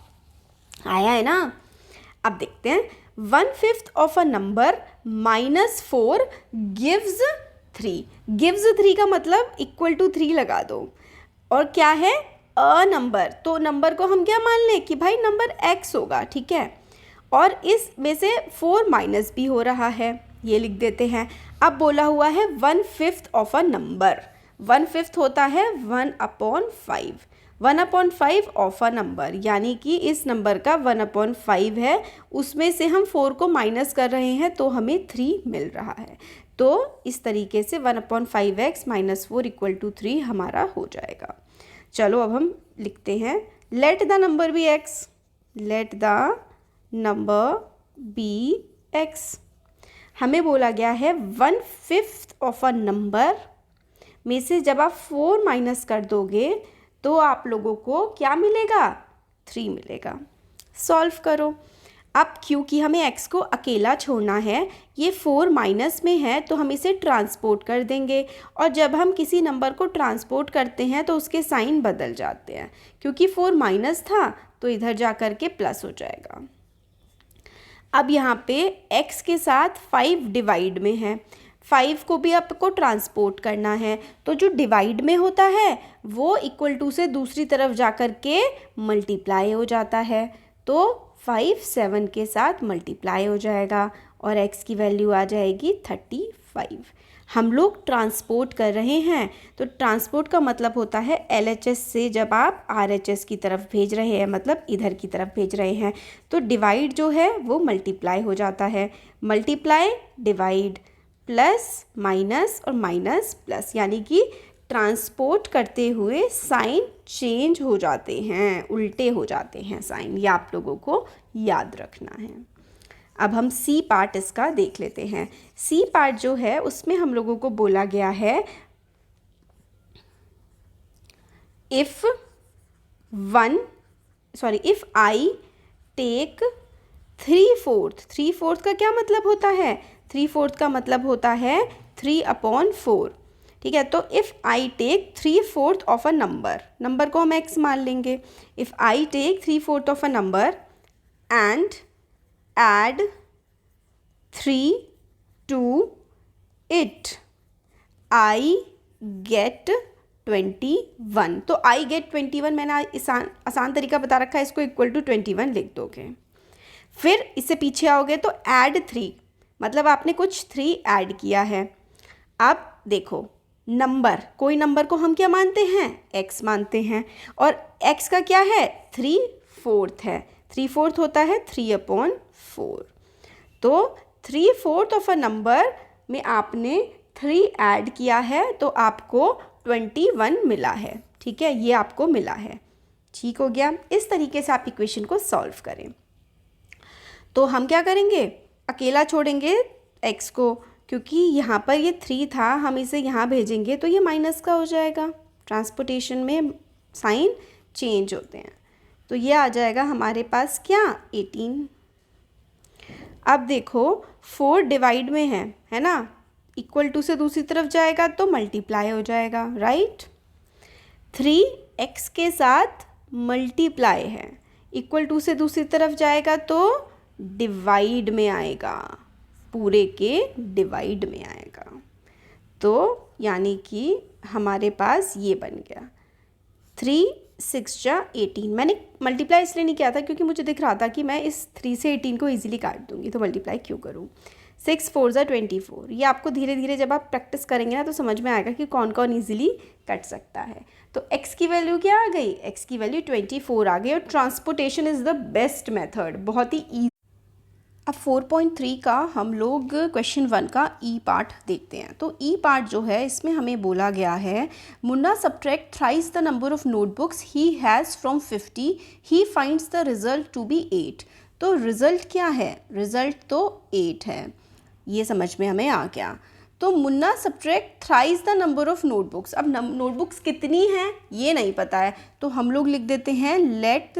आया है ना। अब देखते हैं 1/5 of a number -4 gives 3। Gives 3 का मतलब इक्वल टू 3 लगा दो, और क्या है, अ नंबर। तो नंबर को हम क्या मान लें कि भाई नंबर x होगा, ठीक है। और इस में से 4 माइनस भी हो रहा है, ये लिख देते हैं। अब बोला हुआ है 1/5 ऑफ अ नंबर। 1/5 होता है 1/5, 1/5 ऑफ अ नंबर, यानी कि इस नंबर का 1/5 है, उसमें से हम 4 को माइनस कर रहे हैं तो हमें 3 मिल रहा है। तो इस तरीके से 1/5x - 4 = 3 हमारा हो जाएगा। चलो अब हम लिखते हैं let the number be x। Let the number be x. हमें बोला गया है 1/5 ऑफ अ नंबर में से जब आप 4 माइनस कर दोगे तो आप लोगों को क्या मिलेगा? 3 मिलेगा। सॉल्व करो। अब क्योंकि हमें x को अकेला छोड़ना है, ये 4 माइनस में है तो हम इसे ट्रांसपोर्ट कर देंगे, और जब हम किसी नंबर को ट्रांसपोर्ट करते हैं तो उसके साइन बदल जाते हैं। क्योंकि 4 माइनस था तो इधर जा कर के प्लस हो जाएगा। अब यहाँ पे x के साथ 5 डिवाइड में है, 5 को भी आपको ट्रांसपोर्ट करना है, तो जो डिवाइड में होता है वो इक्वल टू से दूसरी तरफ जा कर के मल्टीप्लाई हो जाता है। तो 5 7 के साथ मल्टीप्लाई हो जाएगा और x की वैल्यू आ जाएगी 35। हम लोग ट्रांसपोर्ट कर रहे हैं, तो ट्रांसपोर्ट का मतलब होता है LHS से जब आप RHS की तरफ भेज रहे हैं, मतलब इधर की तरफ भेज रहे हैं, तो डिवाइड जो है वो मल्टीप्लाई हो जाता है। मल्टीप्लाई डिवाइड, प्लस माइनस और माइनस प्लस, यानी कि ट्रांसपोर्ट करते हुए साइन चेंज हो जाते हैं, उल्टे हो जाते हैं साइन। ये आप लोगों को याद रखना है। अब हम सी पार्ट इसका देख लेते हैं। सी पार्ट जो है उसमें हम लोगों को बोला गया है इफ़ आई टेक 3/4। 3/4 का क्या मतलब होता है? 3/4 का मतलब होता है 3/4। ठीक है, तो if I take 3/4 of a number को हम x मान लेंगे। If I take 3/4 of a number and add 3 to it, I get 21। तो I get 21 मैंने आसान तरीका बता रखा है, इसको इक्वल टू 21 लिख दोगे। फिर इससे पीछे आओगे तो add 3, मतलब आपने कुछ 3 ऐड किया है। अब देखो, नंबर, कोई नंबर को हम क्या मानते हैं? x मानते हैं, और x का क्या है? 3/4 है। 3/4 होता है 3/4। तो 3/4 ऑफ अ नंबर में आपने 3 ऐड किया है तो आपको 21 मिला है। ठीक है, ये आपको मिला है। ठीक हो गया। इस तरीके से आप इक्वेशन को सॉल्व करें। तो हम क्या करेंगे? अकेला छोड़ेंगे x को, क्योंकि यहाँ पर ये 3 था, हम इसे यहाँ भेजेंगे तो ये माइनस का हो जाएगा। ट्रांसपोर्टेशन में साइन चेंज होते हैं। तो ये आ जाएगा हमारे पास क्या? 18। अब देखो 4 डिवाइड में है ना, इक्वल टू से दूसरी तरफ जाएगा तो मल्टीप्लाई हो जाएगा, राइट। 3x के साथ मल्टीप्लाई है, इक्वल टू से दूसरी तरफ जाएगा तो डिवाइड में आएगा, पूरे के डिवाइड में आएगा। तो यानी कि हमारे पास ये बन गया 3 6 जा 18। मैंने मल्टीप्लाई इसलिए नहीं किया था क्योंकि मुझे दिख रहा था कि मैं इस 3 से 18 को इजीली काट दूंगी, तो मल्टीप्लाई क्यों करूँ। 6 4 जा 24। ये आपको धीरे धीरे जब आप प्रैक्टिस करेंगे ना तो समझ में आएगा कि कौन कौन ईजिली कट सकता है। तो x की वैल्यू क्या आ गई? x की वैल्यू 24 आ गई। और transportation is the best method, बहुत ही ईजी। अब 4.3 का हम लोग क्वेश्चन 1 का ई पार्ट देखते हैं। तो ई पार्ट जो है इसमें हमें बोला गया है Munna subtract thrice the number of notebooks he has from 50, he finds the result to be 8। तो रिजल्ट क्या है? रिजल्ट तो 8 है, ये समझ में हमें आ गया। तो Munna subtract thrice the number of notebooks. अब नोटबुक्स कितनी हैं ये नहीं पता है, तो हम लोग लिख देते हैं let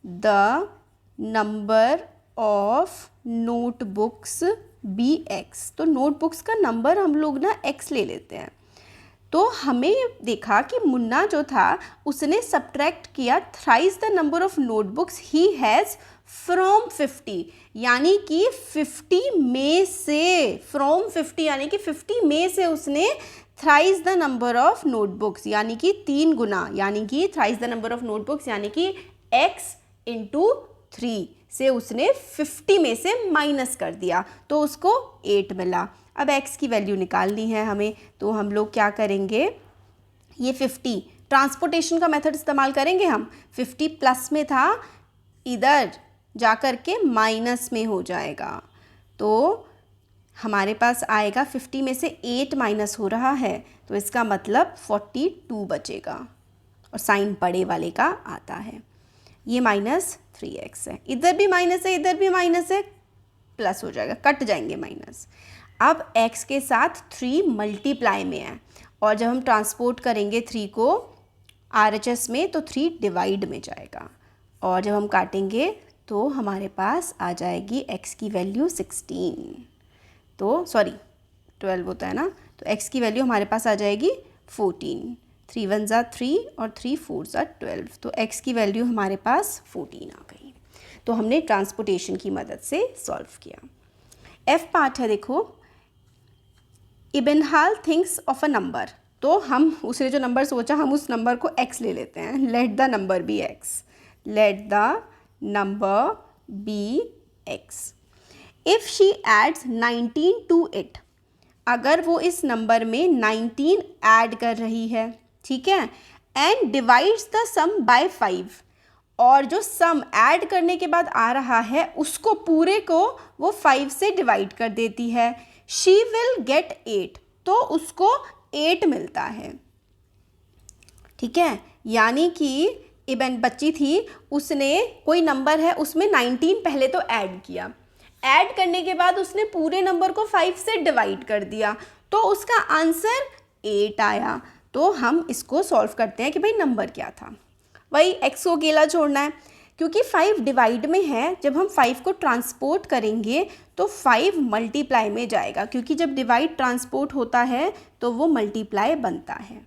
the number of notebooks be x. तो नोटबुक्स का नंबर हम लोग ना x ले लेते हैं। तो हमें देखा कि मुन्ना जो था उसने सब्ट्रैक्ट किया thrice the number of notebooks he has from 50, यानी कि 50 में से, फ्रॉम 50 यानी कि 50 में से उसने thrice the number of notebooks यानी कि 3 गुना, यानी कि thrice the number of notebooks यानी कि x इंटू 3 से उसने 50 में से माइनस कर दिया तो उसको 8 मिला। अब x की वैल्यू निकालनी है हमें, तो हम लोग क्या करेंगे? ये 50 ट्रांसपोर्टेशन का मेथड इस्तेमाल करेंगे हम। 50 प्लस में था, इधर जा कर के माइनस में हो जाएगा, तो हमारे पास आएगा 50 में से 8 माइनस हो रहा है तो इसका मतलब 42 बचेगा, और साइन बड़े वाले का आता है। ये -3x है, इधर भी माइनस है, इधर भी माइनस है, प्लस हो जाएगा, कट जाएंगे माइनस। अब x के साथ 3 मल्टीप्लाई में है, और जब हम ट्रांसपोर्ट करेंगे 3 को RHS में तो 3 डिवाइड में जाएगा, और जब हम काटेंगे तो हमारे पास आ जाएगी x की वैल्यू 16, तो सॉरी 12 होता है ना, तो x की वैल्यू हमारे पास आ जाएगी 14। 3 1 ज़ा 3 और 3 4 ज़ा 12, तो x की वैल्यू हमारे पास 14 आ गई। तो हमने ट्रांसपोर्टेशन की मदद से सॉल्व किया। F पार्ट है, देखो, इबनहाल थिंक्स ऑफ अ नंबर, तो हम उसने जो नंबर सोचा हम उस नंबर को x ले लेते हैं। Let the number be x, let the number be x। If she adds 19 to it, अगर वो इस नंबर में 19 ऐड कर रही है, ठीक है, and divides the sum by 5, और जो सम ऐड करने के बाद आ रहा है उसको पूरे को वो 5 से डिवाइड कर देती है, शी विल गेट 8, तो उसको 8 मिलता है, ठीक है। यानी कि इबन बच्ची थी, उसने कोई नंबर है उसमें 19 पहले तो ऐड किया, ऐड करने के बाद उसने पूरे नंबर को 5 से डिवाइड कर दिया, तो उसका आंसर 8 आया। तो हम इसको सॉल्व करते हैं कि भाई नंबर क्या था, वही x को अकेला छोड़ना है, क्योंकि 5 डिवाइड में है, जब हम 5 को ट्रांसपोर्ट करेंगे तो 5 मल्टीप्लाई में जाएगा, क्योंकि जब डिवाइड ट्रांसपोर्ट होता है तो वो मल्टीप्लाई बनता है,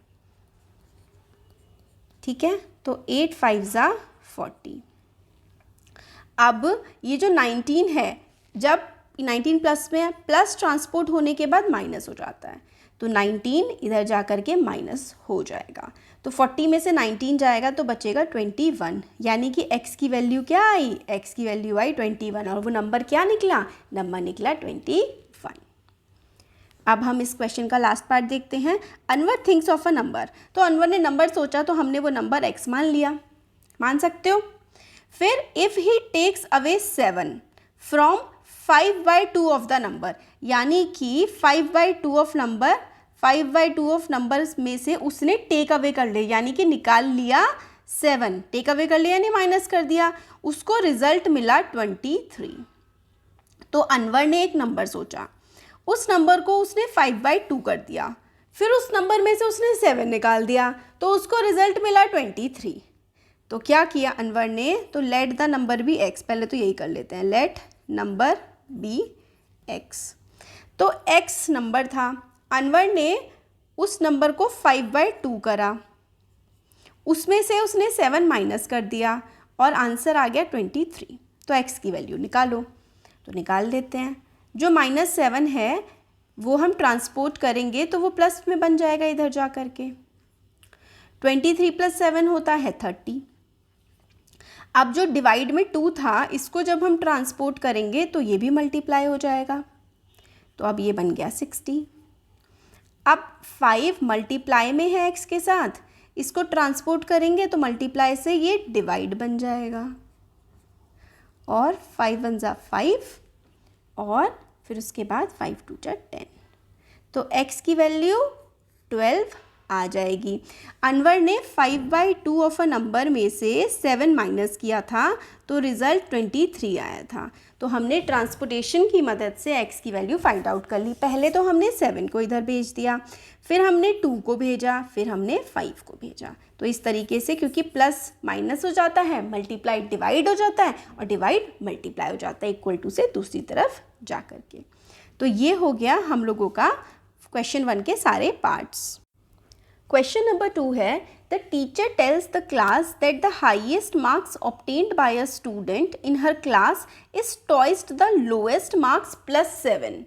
ठीक है। तो 8 5 ज़ा 40। अब ये जो 19 है, जब 19 प्लस में है, प्लस ट्रांसपोर्ट होने के बाद माइनस हो जाता है, तो 19 इधर जा कर के माइनस हो जाएगा, तो 40 में से 19 जाएगा तो बचेगा 21, यानी कि x की वैल्यू क्या आई, x की वैल्यू आई 21, और वो नंबर क्या निकला, नंबर निकला 21। अब हम इस क्वेश्चन का लास्ट पार्ट देखते हैं। Anwar thinks of a number, तो अनवर ने नंबर सोचा तो हमने वो नंबर x मान लिया, मान सकते हो। फिर if he takes away 7 from 5/2 of the number, यानी कि 5/2 ऑफ नंबर, 5/2 ऑफ नंबर्स में से उसने टेक अवे कर लिया, यानी कि निकाल लिया 7, टेक अवे कर लिया यानी माइनस कर दिया, उसको रिजल्ट मिला 23। तो अनवर ने एक नंबर सोचा, उस नंबर को उसने 5/2 कर दिया, फिर उस नंबर में से उसने 7 निकाल दिया, तो उसको रिजल्ट मिला 23। तो क्या किया अनवर ने, तो let the number be x, पहले तो यही कर लेते हैं, लेट नंबर बी x। तो x नंबर था, अनवर ने उस नंबर को 5/2 करा, उसमें से उसने 7 माइनस कर दिया और आंसर आ गया 23। तो x की वैल्यू निकालो, तो निकाल देते हैं। जो -7 है वो हम ट्रांसपोर्ट करेंगे तो वो प्लस में बन जाएगा इधर जा कर के, 23 + 7 होता है 30। अब जो डिवाइड में 2 था, इसको जब हम ट्रांसपोर्ट करेंगे तो ये भी मल्टीप्लाई हो जाएगा, तो अब ये बन गया 60। अब 5 मल्टीप्लाई में है x के साथ, इसको ट्रांसपोर्ट करेंगे तो मल्टीप्लाई से ये डिवाइड बन जाएगा, और 5 1 ज़ा 5, और फिर उसके बाद 5 2 ज़ा 10, तो x की वैल्यू 12 आ जाएगी। अनवर ने 5/2 ऑफ अ नंबर में से 7 माइनस किया था, तो रिज़ल्ट 23 आया था। तो हमने ट्रांसपोर्टेशन की मदद से x की वैल्यू फाइंड आउट कर ली। पहले तो हमने 7 को इधर भेज दिया, फिर हमने 2 को भेजा, फिर हमने 5 को भेजा। तो इस तरीके से, क्योंकि प्लस माइनस हो जाता है, मल्टीप्लाई डिवाइड हो जाता है, और डिवाइड मल्टीप्लाई हो जाता है इक्वल टू से दूसरी तरफ जा कर के। तो ये हो गया हम लोगों का क्वेश्चन 1 के सारे पार्ट्स। क्वेश्चन नंबर 2 है, the teacher tells the class that the highest marks obtained bye a student in her class is twice the lowest marks +7,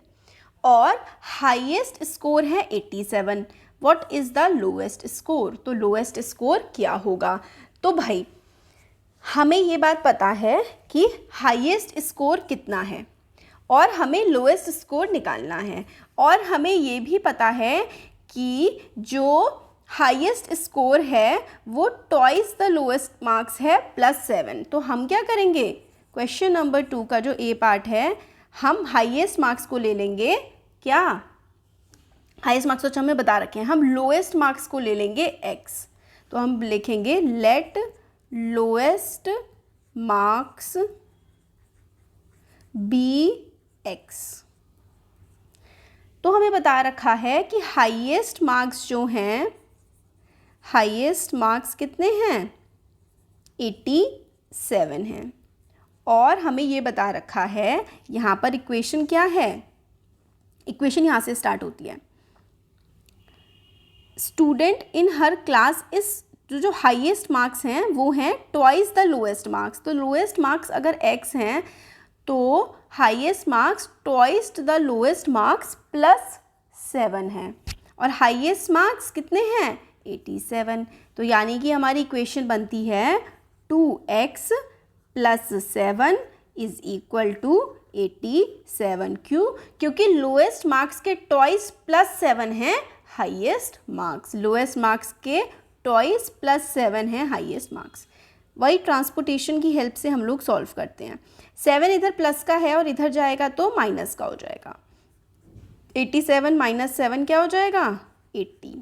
और हाइएस्ट स्कोर है 87। What is the lowest score, तो lowest score क्या होगा। तो भाई हमें ये बात पता है कि हाइएस्ट स्कोर कितना है, और हमें लोएस्ट स्कोर निकालना है, और हमें ये भी पता है कि जो हाईएस्ट स्कोर है वो ट्वाइस द लोएस्ट मार्क्स है +7। तो हम क्या करेंगे, क्वेश्चन नंबर 2 का जो ए पार्ट है, हम हाईएस्ट मार्क्स को ले लेंगे, क्या हाईएस्ट मार्क्स तो हमें बता रखे हैं, हम लोएस्ट मार्क्स को ले लेंगे x। तो हम लिखेंगे let lowest marks be x. तो हमें बता रखा है कि हाईएस्ट मार्क्स जो हैं, हाईएस्ट मार्क्स कितने हैं, 87 हैं। और हमें ये बता रखा है यहाँ पर इक्वेशन क्या है, इक्वेशन यहाँ से स्टार्ट होती है, स्टूडेंट इन हर क्लास इस जो हाईएस्ट मार्क्स हैं वो हैं ट्वाइस द लोएस्ट मार्क्स। तो लोएस्ट मार्क्स अगर x हैं तो highest marks twice the lowest marks plus 7 है, और हाईएस्ट मार्क्स कितने हैं, 87। तो यानी कि हमारी इक्वेशन बनती है 2x plus 7 is equal to 87। क्यों, क्योंकि लोएस्ट मार्क्स के ट्वाइस प्लस 7 हैं हाईएस्ट मार्क्स, लोएस्ट मार्क्स के ट्वाइस प्लस 7 हैं हाईएस्ट मार्क्स। वही ट्रांसपोर्टेशन की हेल्प से हम लोग सॉल्व करते हैं। 7 इधर प्लस का है और इधर जाएगा तो माइनस का हो जाएगा। 87 माइनस 7 क्या हो जाएगा, 80।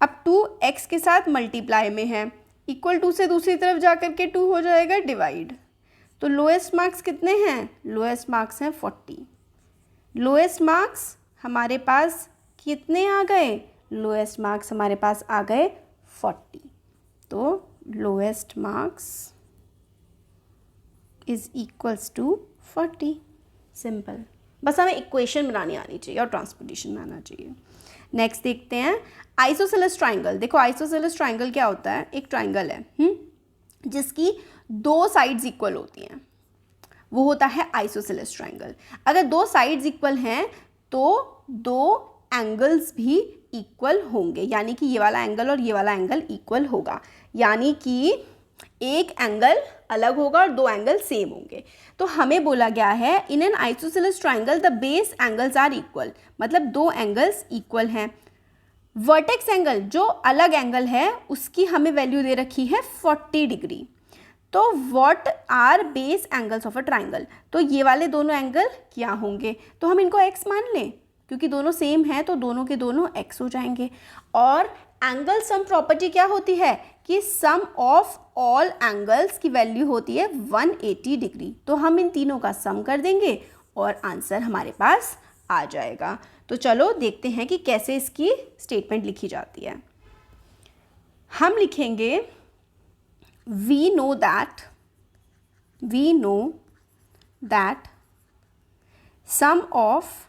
अब 2x के साथ मल्टीप्लाई में है, इक्वल टू से दूसरी तरफ जाकर के 2 हो जाएगा डिवाइड। तो लोएस्ट मार्क्स कितने हैं, लोएस्ट मार्क्स हैं 40। लोएस्ट मार्क्स हमारे पास कितने आ गए, लोएस्ट मार्क्स हमारे पास आ गए 40। तो lowest marks is equals to 40। Simple, बस हमें इक्वेशन बनानी आनी चाहिए और ट्रांसपोर्टेशन में आना चाहिए। नेक्स्ट देखते हैं आइसोसेलेस ट्राइंगल। देखो आइसोसेलेस ट्राइंगल क्या होता है, एक ट्राइंगल है जिसकी 2 साइड्स इक्वल होती हैं, वो होता है आइसोसेलेस ट्राइंगल। अगर 2 साइड्स इक्वल हैं तो 2 एंगल्स भी इक्वल होंगे, यानी कि ये वाला एंगल और ये वाला एंगल इक्वल होगा, यानी कि एक एंगल अलग होगा और 2 एंगल सेम होंगे। तो हमें बोला गया है in an isosceles triangle the base angles are equal, मतलब 2 एंगल्स इक्वल हैं। वर्टेक्स एंगल जो अलग एंगल है उसकी हमें वैल्यू दे रखी है 40 डिग्री। तो what are base angles of a triangle, तो ये वाले दोनों एंगल क्या होंगे, तो हम इनको x मान लें क्योंकि दोनों सेम हैं तो दोनों के दोनों x हो जाएंगे। और एंगल सम प्रॉपर्टी क्या होती है कि सम ऑफ ऑल एंगल्स की वैल्यू होती है 180 डिग्री। तो हम इन तीनों का सम कर देंगे और आंसर हमारे पास आ जाएगा। तो चलो देखते हैं कि कैसे इसकी स्टेटमेंट लिखी जाती है। हम लिखेंगे we know that sum of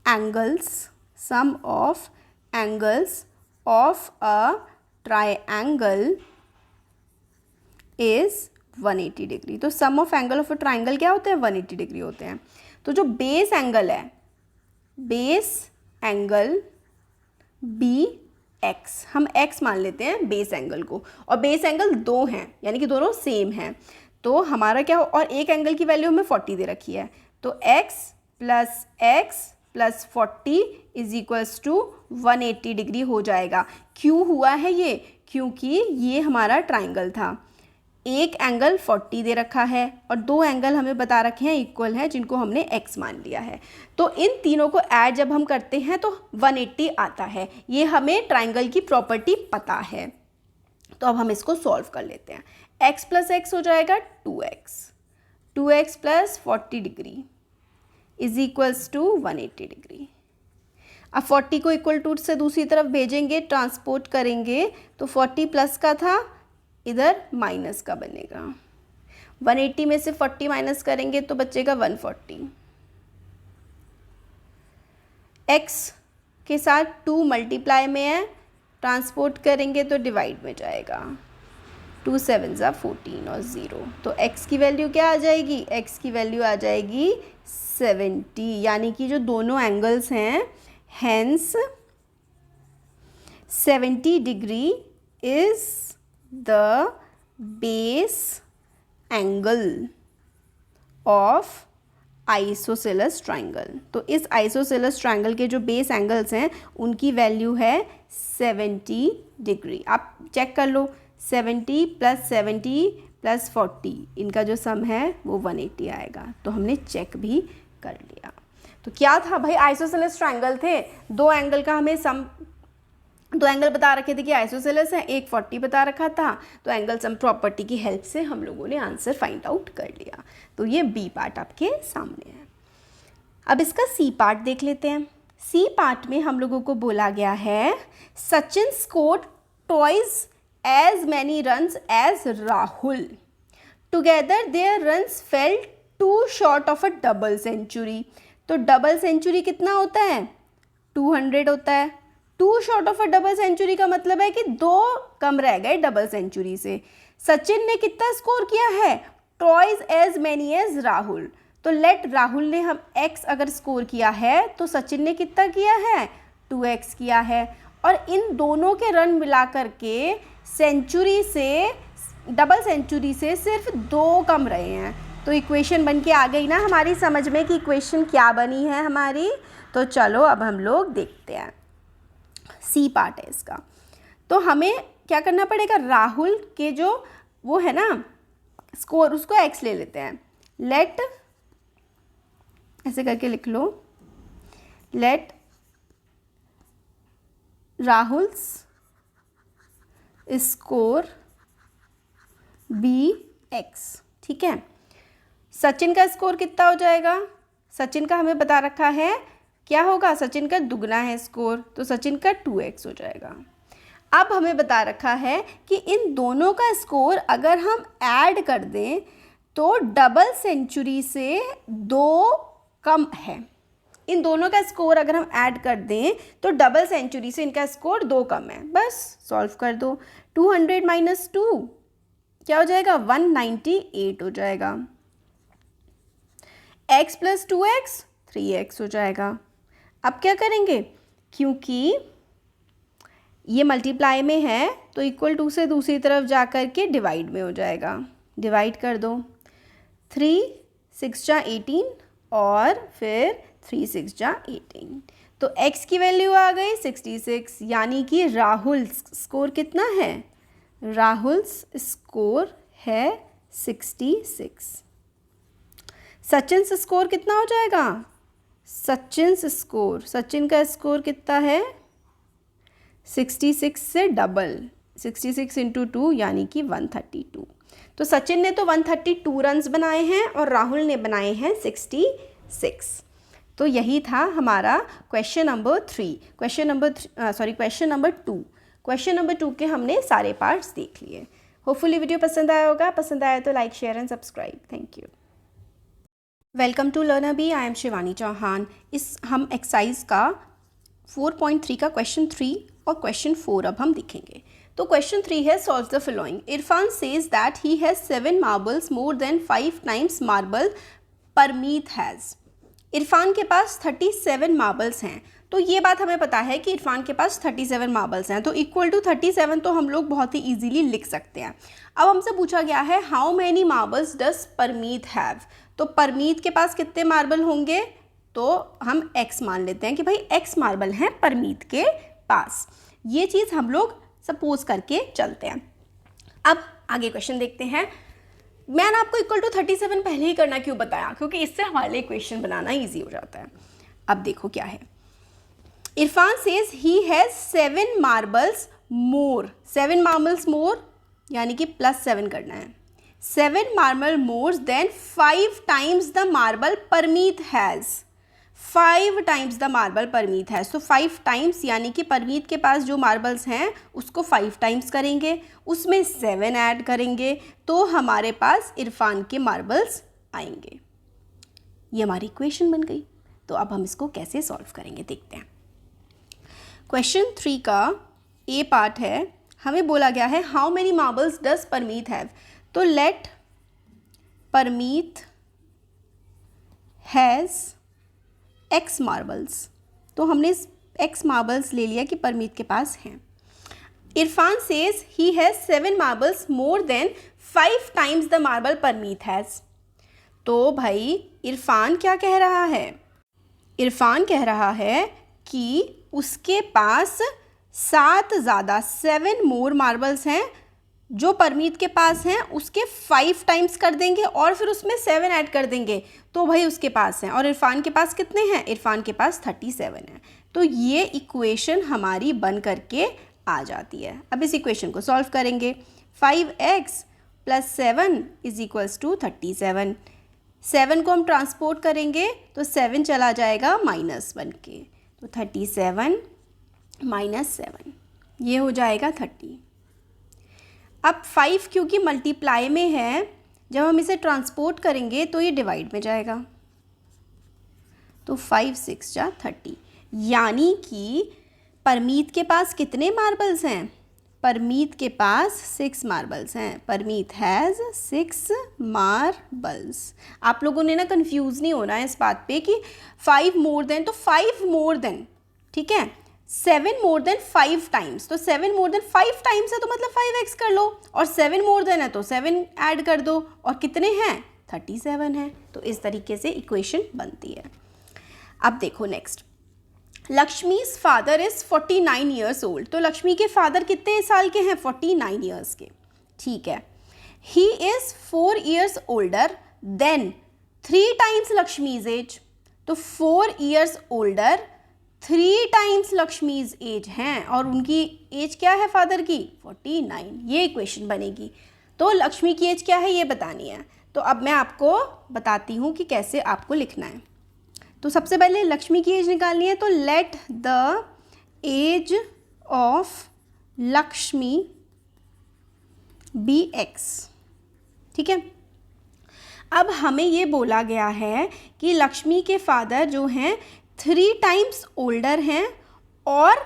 angles of a triangle is 180 degree. तो sum of angle of a triangle क्या होते हैं, 180 डिग्री होते हैं। तो जो बेस एंगल है, बेस एंगल बी एक्स, हम एक्स मान लेते हैं बेस एंगल को, और बेस एंगल 2 हैं यानी कि दोनों सेम हैं। तो हमारा क्या हो, और एक एंगल की वैल्यू हमें 40 दे रखी है, तो x plus 40 is equals to 180 degree हो जाएगा। क्यों हुआ है ये, क्योंकि ये हमारा ट्राइंगल था, एक एंगल 40 दे रखा है और 2 एंगल हमें बता रखे हैं इक्वल हैं जिनको हमने x मान लिया है। तो इन तीनों को ऐड जब हम करते हैं तो 180 आता है। ये हमें ट्राइंगल की प्रॉपर्टी पता है। तो अब हम इसको सॉल्व कर लेते हैं। x प्लस एक्स हो जाएगा 2x plus 40 degree is equals to 180 degree. अब 40 को इक्वल टू से दूसरी तरफ भेजेंगे, ट्रांसपोर्ट करेंगे तो 40 प्लस का था, इधर माइनस का बनेगा। 180 में से 40 माइनस करेंगे तो बचेगा 140। x के साथ 2 मल्टीप्लाई में है, ट्रांसपोर्ट करेंगे तो डिवाइड में जाएगा। 2 7 ज़ा 14 और 0, तो x की वैल्यू क्या आ जाएगी, x की वैल्यू आ जाएगी 70, यानी कि जो दोनों एंगल्स हैं, hence 70 degree is the base angle of isosceles triangle. तो इस आइसोसेलेस ट्राइंगल के जो बेस एंगल्स हैं उनकी वैल्यू है 70 डिग्री। आप चेक कर लो, 70 प्लस 70 प्लस 40 इनका जो सम है वो 180 आएगा। तो हमने चेक भी कर लिया। तो क्या था भाई, आइसोसेलेस ट्राइंगल थे, 2 एंगल का हमें सम दो एंगल बता रखे थे कि आइसोसेलेस है, एक 40 बता रखा था, तो एंगल सम प्रॉपर्टी की हेल्प से हम लोगों ने आंसर फाइंड आउट कर लिया। तो ये बी पार्ट आपके सामने है। अब इसका सी पार्ट देख लेते हैं। सी पार्ट में हम लोगों को बोला गया है Sachin scored twice as many runs as Rahul, together their runs fell two short of a double century. तो डबल सेंचुरी कितना होता है? 200 होता है। Two short of a double century का मतलब है कि 2 कम रह गए डबल सेंचुरी से। सचिन ने कितना स्कोर किया है? Twice as many as Rahul. तो लेट राहुल ने हम x अगर स्कोर किया है तो सचिन ने कितना किया है? 2x किया है। और इन दोनों के रन मिला करके सेंचुरी से, डबल सेंचुरी से सिर्फ 2 कम रहे हैं। तो इक्वेशन बन के आ गई ना हमारी समझ में कि इक्वेशन क्या बनी है हमारी। तो चलो अब हम लोग देखते हैं। सी पार्ट है इसका। तो हमें क्या करना पड़ेगा? राहुल के जो वो है ना स्कोर, उसको x ले लेते हैं। लेट, ऐसे करके लिख लो, let Rahul's score be x। ठीक है। सचिन का स्कोर कितना हो जाएगा? सचिन का हमें बता रखा है क्या होगा? सचिन का दुगना है स्कोर, तो सचिन का 2x हो जाएगा। अब हमें बता रखा है कि इन दोनों का स्कोर अगर हम ऐड कर दें तो डबल सेंचुरी से 2 कम है। इन दोनों का स्कोर अगर हम ऐड कर दें तो डबल सेंचुरी से इनका स्कोर 2 कम है। बस सॉल्व कर दो। 200 माइनस 2 क्या हो जाएगा? 198 हो जाएगा। x प्लस 2x 3x हो जाएगा। अब क्या करेंगे? क्योंकि ये मल्टीप्लाई में है तो इक्वल टू से दूसरी तरफ जा कर के डिवाइड में हो जाएगा। डिवाइड कर दो। 3 6 जा 18 और फिर 3 6 जा 18। तो x की वैल्यू आ गई 66, यानी कि राहुल स्कोर कितना है? राहुल स्कोर है 66। सचिन से स्कोर कितना हो जाएगा? सचिन का स्कोर कितना है? 66 से डबल, 66 इंटू 2 यानी कि 132। तो सचिन ने तो 132 रन्स बनाए हैं और राहुल ने बनाए हैं 66। तो यही था हमारा question number 3। Question number 2। Question number 2 के हमने सारे पार्ट्स देख लिए। होपफुली वीडियो पसंद आया होगा। पसंद आया तो like, share and subscribe. Thank you. Welcome to learner B. I am Shivani Chauhan. हम एक्सरसाइज का 4.3 का क्वेश्चन 3 और क्वेश्चन 4 अब हम देखेंगे। तो क्वेश्चन 3 है solve the following. Irfan says that he has 7 marbles more than 5 times marble Parmeet has. Irfan के पास 37 मार्बल्स हैं। तो ये बात हमें पता है कि इरफान के पास 37 मार्बल्स हैं, तो इक्वल टू 37 तो हम लोग बहुत ही ईजिली लिख सकते हैं। अब हमसे पूछा गया है how many marbles does Parmeet have. तो परमीत के पास कितने मार्बल होंगे? तो हम x मान लेते हैं कि भाई x मार्बल हैं परमीत के पास। ये चीज़ हम लोग सपोज करके चलते हैं। अब आगे क्वेश्चन देखते हैं। मैंने आपको इक्वल टू 37 पहले ही करना क्यों बताया? क्योंकि इससे हमारे लिए क्वेश्चन बनाना ईजी हो जाता है। अब देखो क्या है। Irfan says he has 7 marbles more. 7 marbles more यानी कि +7 करना है। 7 marble more than 5 times the marble Parmeet has. 5 times the marble Parmeet has. तो 5 टाइम्स यानी कि परमीत के पास जो मार्बल्स हैं उसको 5 टाइम्स करेंगे, उसमें 7 ऐड करेंगे तो हमारे पास इरफान के मार्बल्स आएंगे। ये हमारी इक्वेशन बन गई। तो अब हम इसको कैसे सॉल्व करेंगे देखते हैं। क्वेश्चन 3 का ए पार्ट है। हमें बोला गया है how many marbles does Parmeet have. तो let Parmeet has x marbles. तो हमने x मार्बल्स ले लिया कि परमीत के पास हैं। Irfan says he has 7 marbles more than 5 times the marble Parmeet has. तो भाई इरफान क्या कह रहा है? इरफान कह रहा है कि उसके पास 7 मोर मार्बल्स हैं जो परमीत के पास हैं, उसके 5 टाइम्स कर देंगे और फिर उसमें 7 ऐड कर देंगे तो भाई उसके पास हैं। और इरफान के पास कितने हैं? इरफान के पास 37 हैं। तो ये इक्वेशन हमारी बन करके आ जाती है। अब इस इक्वेशन को सॉल्व करेंगे। 5x + 7 = 37। 7 को हम ट्रांसपोर्ट करेंगे तो 7 चला जाएगा माइनस बन के, तो 37 - 7 ये हो जाएगा 30। अब 5 क्योंकि मल्टीप्लाई में है, जब हम इसे ट्रांसपोर्ट करेंगे तो ये डिवाइड में जाएगा, तो 5 × 6 = 30। यानी कि परमीत के पास कितने मार्बल्स हैं? परमीत के पास 6 मार्बल्स हैं। Parmeet has 6 marbles. आप लोगों ने ना कंफ्यूज नहीं होना है इस बात पे कि 5 मोर देन, तो 5 मोर देन, ठीक है, 7 मोर देन 5 टाइम्स, तो 7 मोर देन 5 टाइम्स है तो मतलब 5x कर लो, और 7 मोर देन है तो 7 ऐड कर दो, और कितने हैं? 37 है। तो इस तरीके से इक्वेशन बनती है। अब देखो next, Lakshmi's father is 49 years old. तो लक्ष्मी के फादर कितने साल के हैं? 49 ईयर्स के, ठीक है। He is 4 years older than 3 times Lakshmi's age. तो 4 years older 3 times Lakshmi's age हैं, और उनकी एज क्या है फादर की? 49। ये इक्वेशन बनेगी। तो लक्ष्मी की एज क्या है ये बतानी है। तो अब मैं आपको बताती हूँ कि कैसे आपको लिखना है। तो सबसे पहले लक्ष्मी की एज निकालनी है, तो let the age of Lakshmi be x, ठीक है। अब हमें ये बोला गया है कि लक्ष्मी के फादर जो हैं 3 टाइम्स ओल्डर हैं और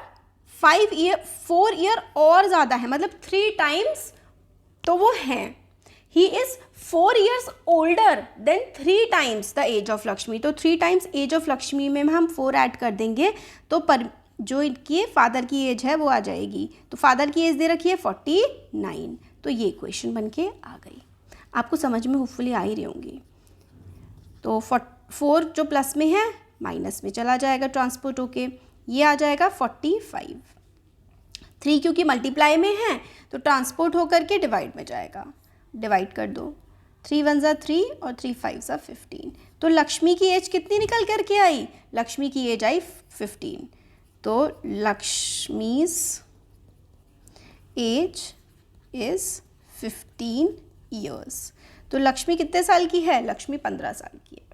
4 ईयर और ज़्यादा है, मतलब 3 टाइम्स तो वो हैं। He is 4 years older than 3 times the age of Lakshmi. तो 3 टाइम्स एज ऑफ लक्ष्मी में हम 4 ऐड कर देंगे, तो जो इनकी फादर की एज है वो आ जाएगी। तो फादर की एज दे रखी है 49। तो ये इक्वेशन बन के आ गई। आपको समझ में होपफुली आ ही रही होंगी। तो 4 जो प्लस में है माइनस में चला जाएगा ट्रांसपोर्ट होके, ये आ जाएगा 45। 3 क्योंकि मल्टीप्लाई में है तो ट्रांसपोर्ट होकर के डिवाइड में जाएगा, डिवाइड कर दो। 3 × 1 = 3 और 3 × 5 = 15। तो लक्ष्मी की एज कितनी निकल करके आई? लक्ष्मी की एज आई 15। तो लक्ष्मीज एज इज 15 ईयर्स। तो लक्ष्मी कितने साल की है? लक्ष्मी 15 साल की है।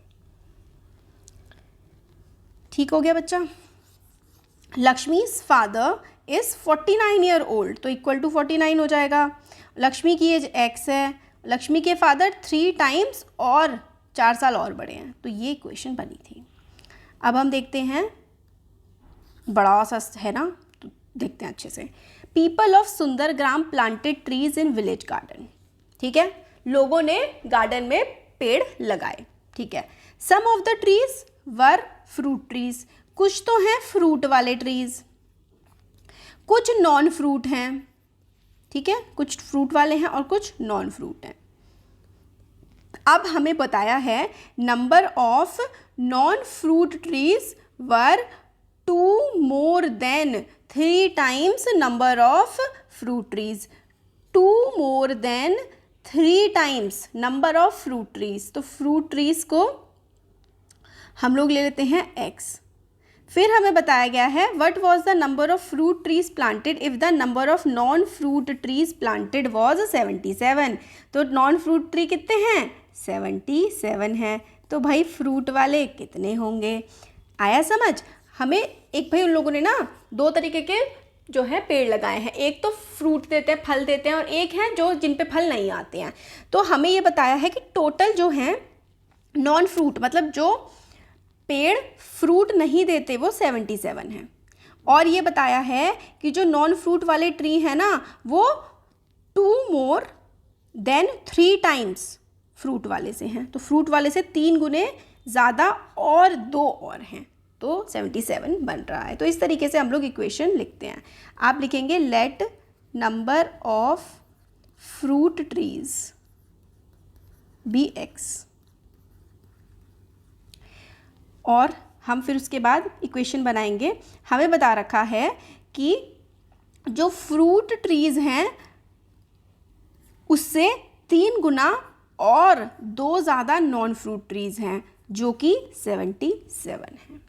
ठीक हो गया बच्चा। Lakshmi's father is 49 year old, तो इक्वल टू 49 हो जाएगा। लक्ष्मी की एज x है, लक्ष्मी के फादर 3 टाइम्स और 4 साल और बड़े हैं, तो ये इक्वेशन बनी थी। अब हम देखते हैं, बड़ा सा है ना, तो देखते हैं अच्छे से। People of Sundargram planted trees in village garden, ठीक है, लोगों ने गार्डन में पेड़ लगाए, ठीक है। Some of the trees were fruit trees, कुछ तो हैं फ्रूट वाले ट्रीज, कुछ नॉन फ्रूट हैं, ठीक है, कुछ फ्रूट वाले हैं और कुछ नॉन फ्रूट हैं। अब हमें बताया है number of non fruit trees were 2 more than 3 times number of fruit trees. 2 more than 3 times number of fruit trees. तो फ्रूट ट्रीज को हम लोग ले लेते हैं x। फिर हमें बताया गया है what was the number of fruit trees planted if the number of non fruit trees planted was 77। तो नॉन फ्रूट ट्री कितने हैं? 77 हैं। तो भाई फ्रूट वाले कितने होंगे? आया समझ? हमें एक भाई उन लोगों ने ना 2 तरीके के जो है पेड़ लगाए हैं, एक तो फ्रूट देते हैं, फल देते हैं, और एक है जो जिन पे फल नहीं आते हैं। तो हमें ये बताया है कि टोटल जो है नॉन फ्रूट, मतलब जो पेड़ फ्रूट नहीं देते, वो 77 हैं। और ये बताया है कि जो नॉन फ्रूट वाले ट्री है ना, वो 2 more than 3 times फ्रूट वाले से हैं। तो फ्रूट वाले से 3 गुने ज़्यादा और 2 और हैं, तो 77 बन रहा है। तो इस तरीके से हम लोग इक्वेशन लिखते हैं। आप लिखेंगे let number of fruit trees be x, और हम फिर उसके बाद इक्वेशन बनाएंगे। हमें बता रखा है कि जो फ्रूट ट्रीज हैं उससे 3 गुना और 2 ज़्यादा नॉन फ्रूट ट्रीज हैं, जो कि 77 हैं।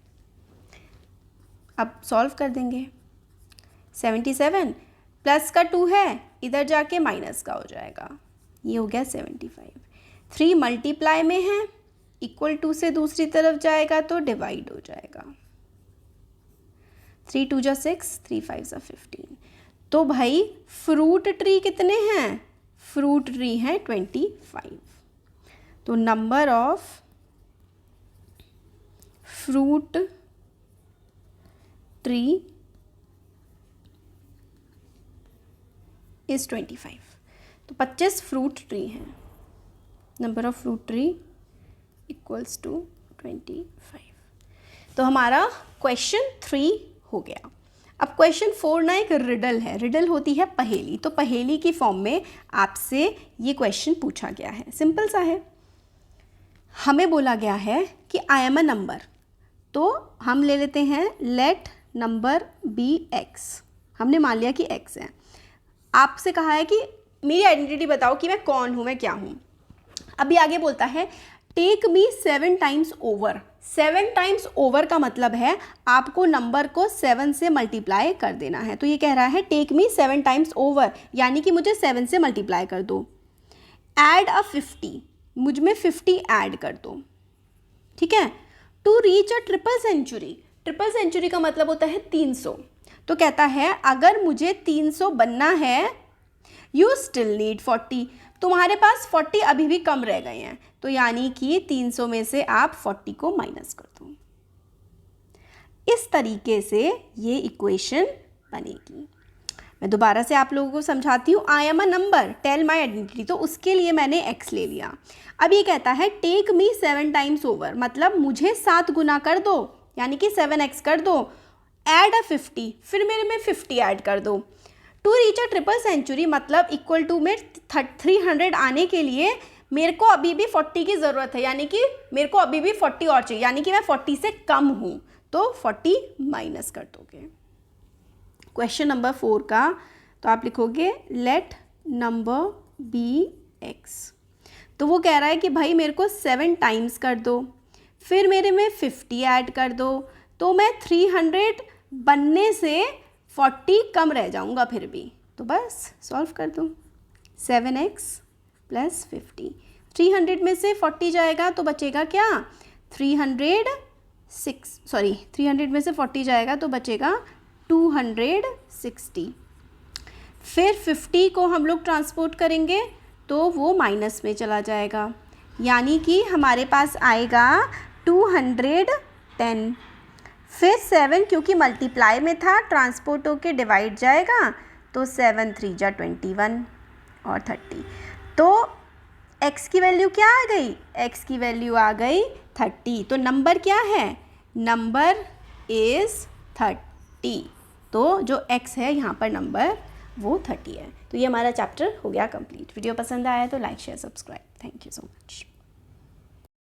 अब सॉल्व कर देंगे। 77 प्लस का 2 है, इधर जाके माइनस का हो जाएगा, ये हो गया 75। 3 मल्टीप्लाई में है, इक्वल टू से दूसरी तरफ जाएगा तो डिवाइड हो जाएगा। 3 2 जा 6, 3 5 जा 15। तो भाई फ्रूट ट्री कितने हैं? फ्रूट ट्री हैं 25। तो number of fruit tree is 25। तो 25 फ्रूट ट्री हैं। Number of fruit tree equals to 25। तो हमारा क्वेश्चन 3 हो गया। अब क्वेश्चन 4 ना एक रिडल है। रिडल होती है पहेली, तो पहेली की फॉर्म में आपसे ये क्वेश्चन पूछा गया है। सिंपल सा है, हमें बोला गया है कि आई एम अ नंबर, तो हम ले लेते हैं लेट नंबर बी एक्स। हमने मान लिया कि एक्स है। आपसे कहा है कि मेरी आइडेंटिटी बताओ कि मैं कौन हूँ, मैं क्या हूँ। अभी आगे बोलता है take me 7 times over. 7 times over का मतलब है आपको नंबर को 7 से मल्टीप्लाई कर देना है। तो ये कह रहा है टेक मी 7 टाइम्स ओवर, यानी कि मुझे 7 से मल्टीप्लाई कर दो। ऐड अ 50, मुझ में 50 ऐड कर दो, ठीक है। To reach a triple century, triple century का मतलब होता है 300। तो कहता है अगर मुझे 300 बनना है, यू स्टिल नीड 40, तुम्हारे पास 40 अभी भी कम रह गए हैं। तो यानी कि 300 में से आप 40 को माइनस कर दो। इस तरीके से ये इक्वेशन बनेगी। मैं दोबारा से आप लोगों को समझाती हूँ। I am a number, tell my identity, तो उसके लिए मैंने x ले लिया। अब ये कहता है टेक मी 7 टाइम्स ओवर, मतलब मुझे 7 गुना कर दो, यानी कि 7x कर दो। ऐड अ 50, फिर मेरे में 50 ऐड कर दो। To reach a triple century, मतलब इक्वल टू में 300 आने के लिए मेरे को अभी भी 40 की ज़रूरत है, यानी कि मेरे को अभी भी 40 और चाहिए, यानी कि मैं 40 से कम हूँ। तो 40 माइनस कर दोगे। क्वेश्चन नंबर 4 का तो आप लिखोगे लेट नंबर बी एक्स। तो वो कह रहा है कि भाई मेरे को 7 टाइम्स कर दो, फिर मेरे में 50 ऐड कर दो, तो मैं 300 बनने से 40 कम रह जाऊंगा फिर भी। तो बस सॉल्व कर दूँ। 7x प्लस 50, 300 में से 40 जाएगा तो बचेगा क्या? 300 में से 40 जाएगा तो बचेगा 260। फिर 50 को हम लोग ट्रांसपोर्ट करेंगे तो वो माइनस में चला जाएगा, यानी कि हमारे पास आएगा 210। फिर 7 क्योंकि मल्टीप्लाई में था, ट्रांसपोर्ट होके डिवाइड जाएगा, तो 7 3 जा 21 और 30। तो x की वैल्यू क्या आ गई? x की वैल्यू आ गई 30। तो नंबर क्या है? Number is 30। तो जो x है यहाँ पर नंबर वो 30 है। तो ये हमारा चैप्टर हो गया कंप्लीट। वीडियो पसंद आया तो like share subscribe. Thank you so much.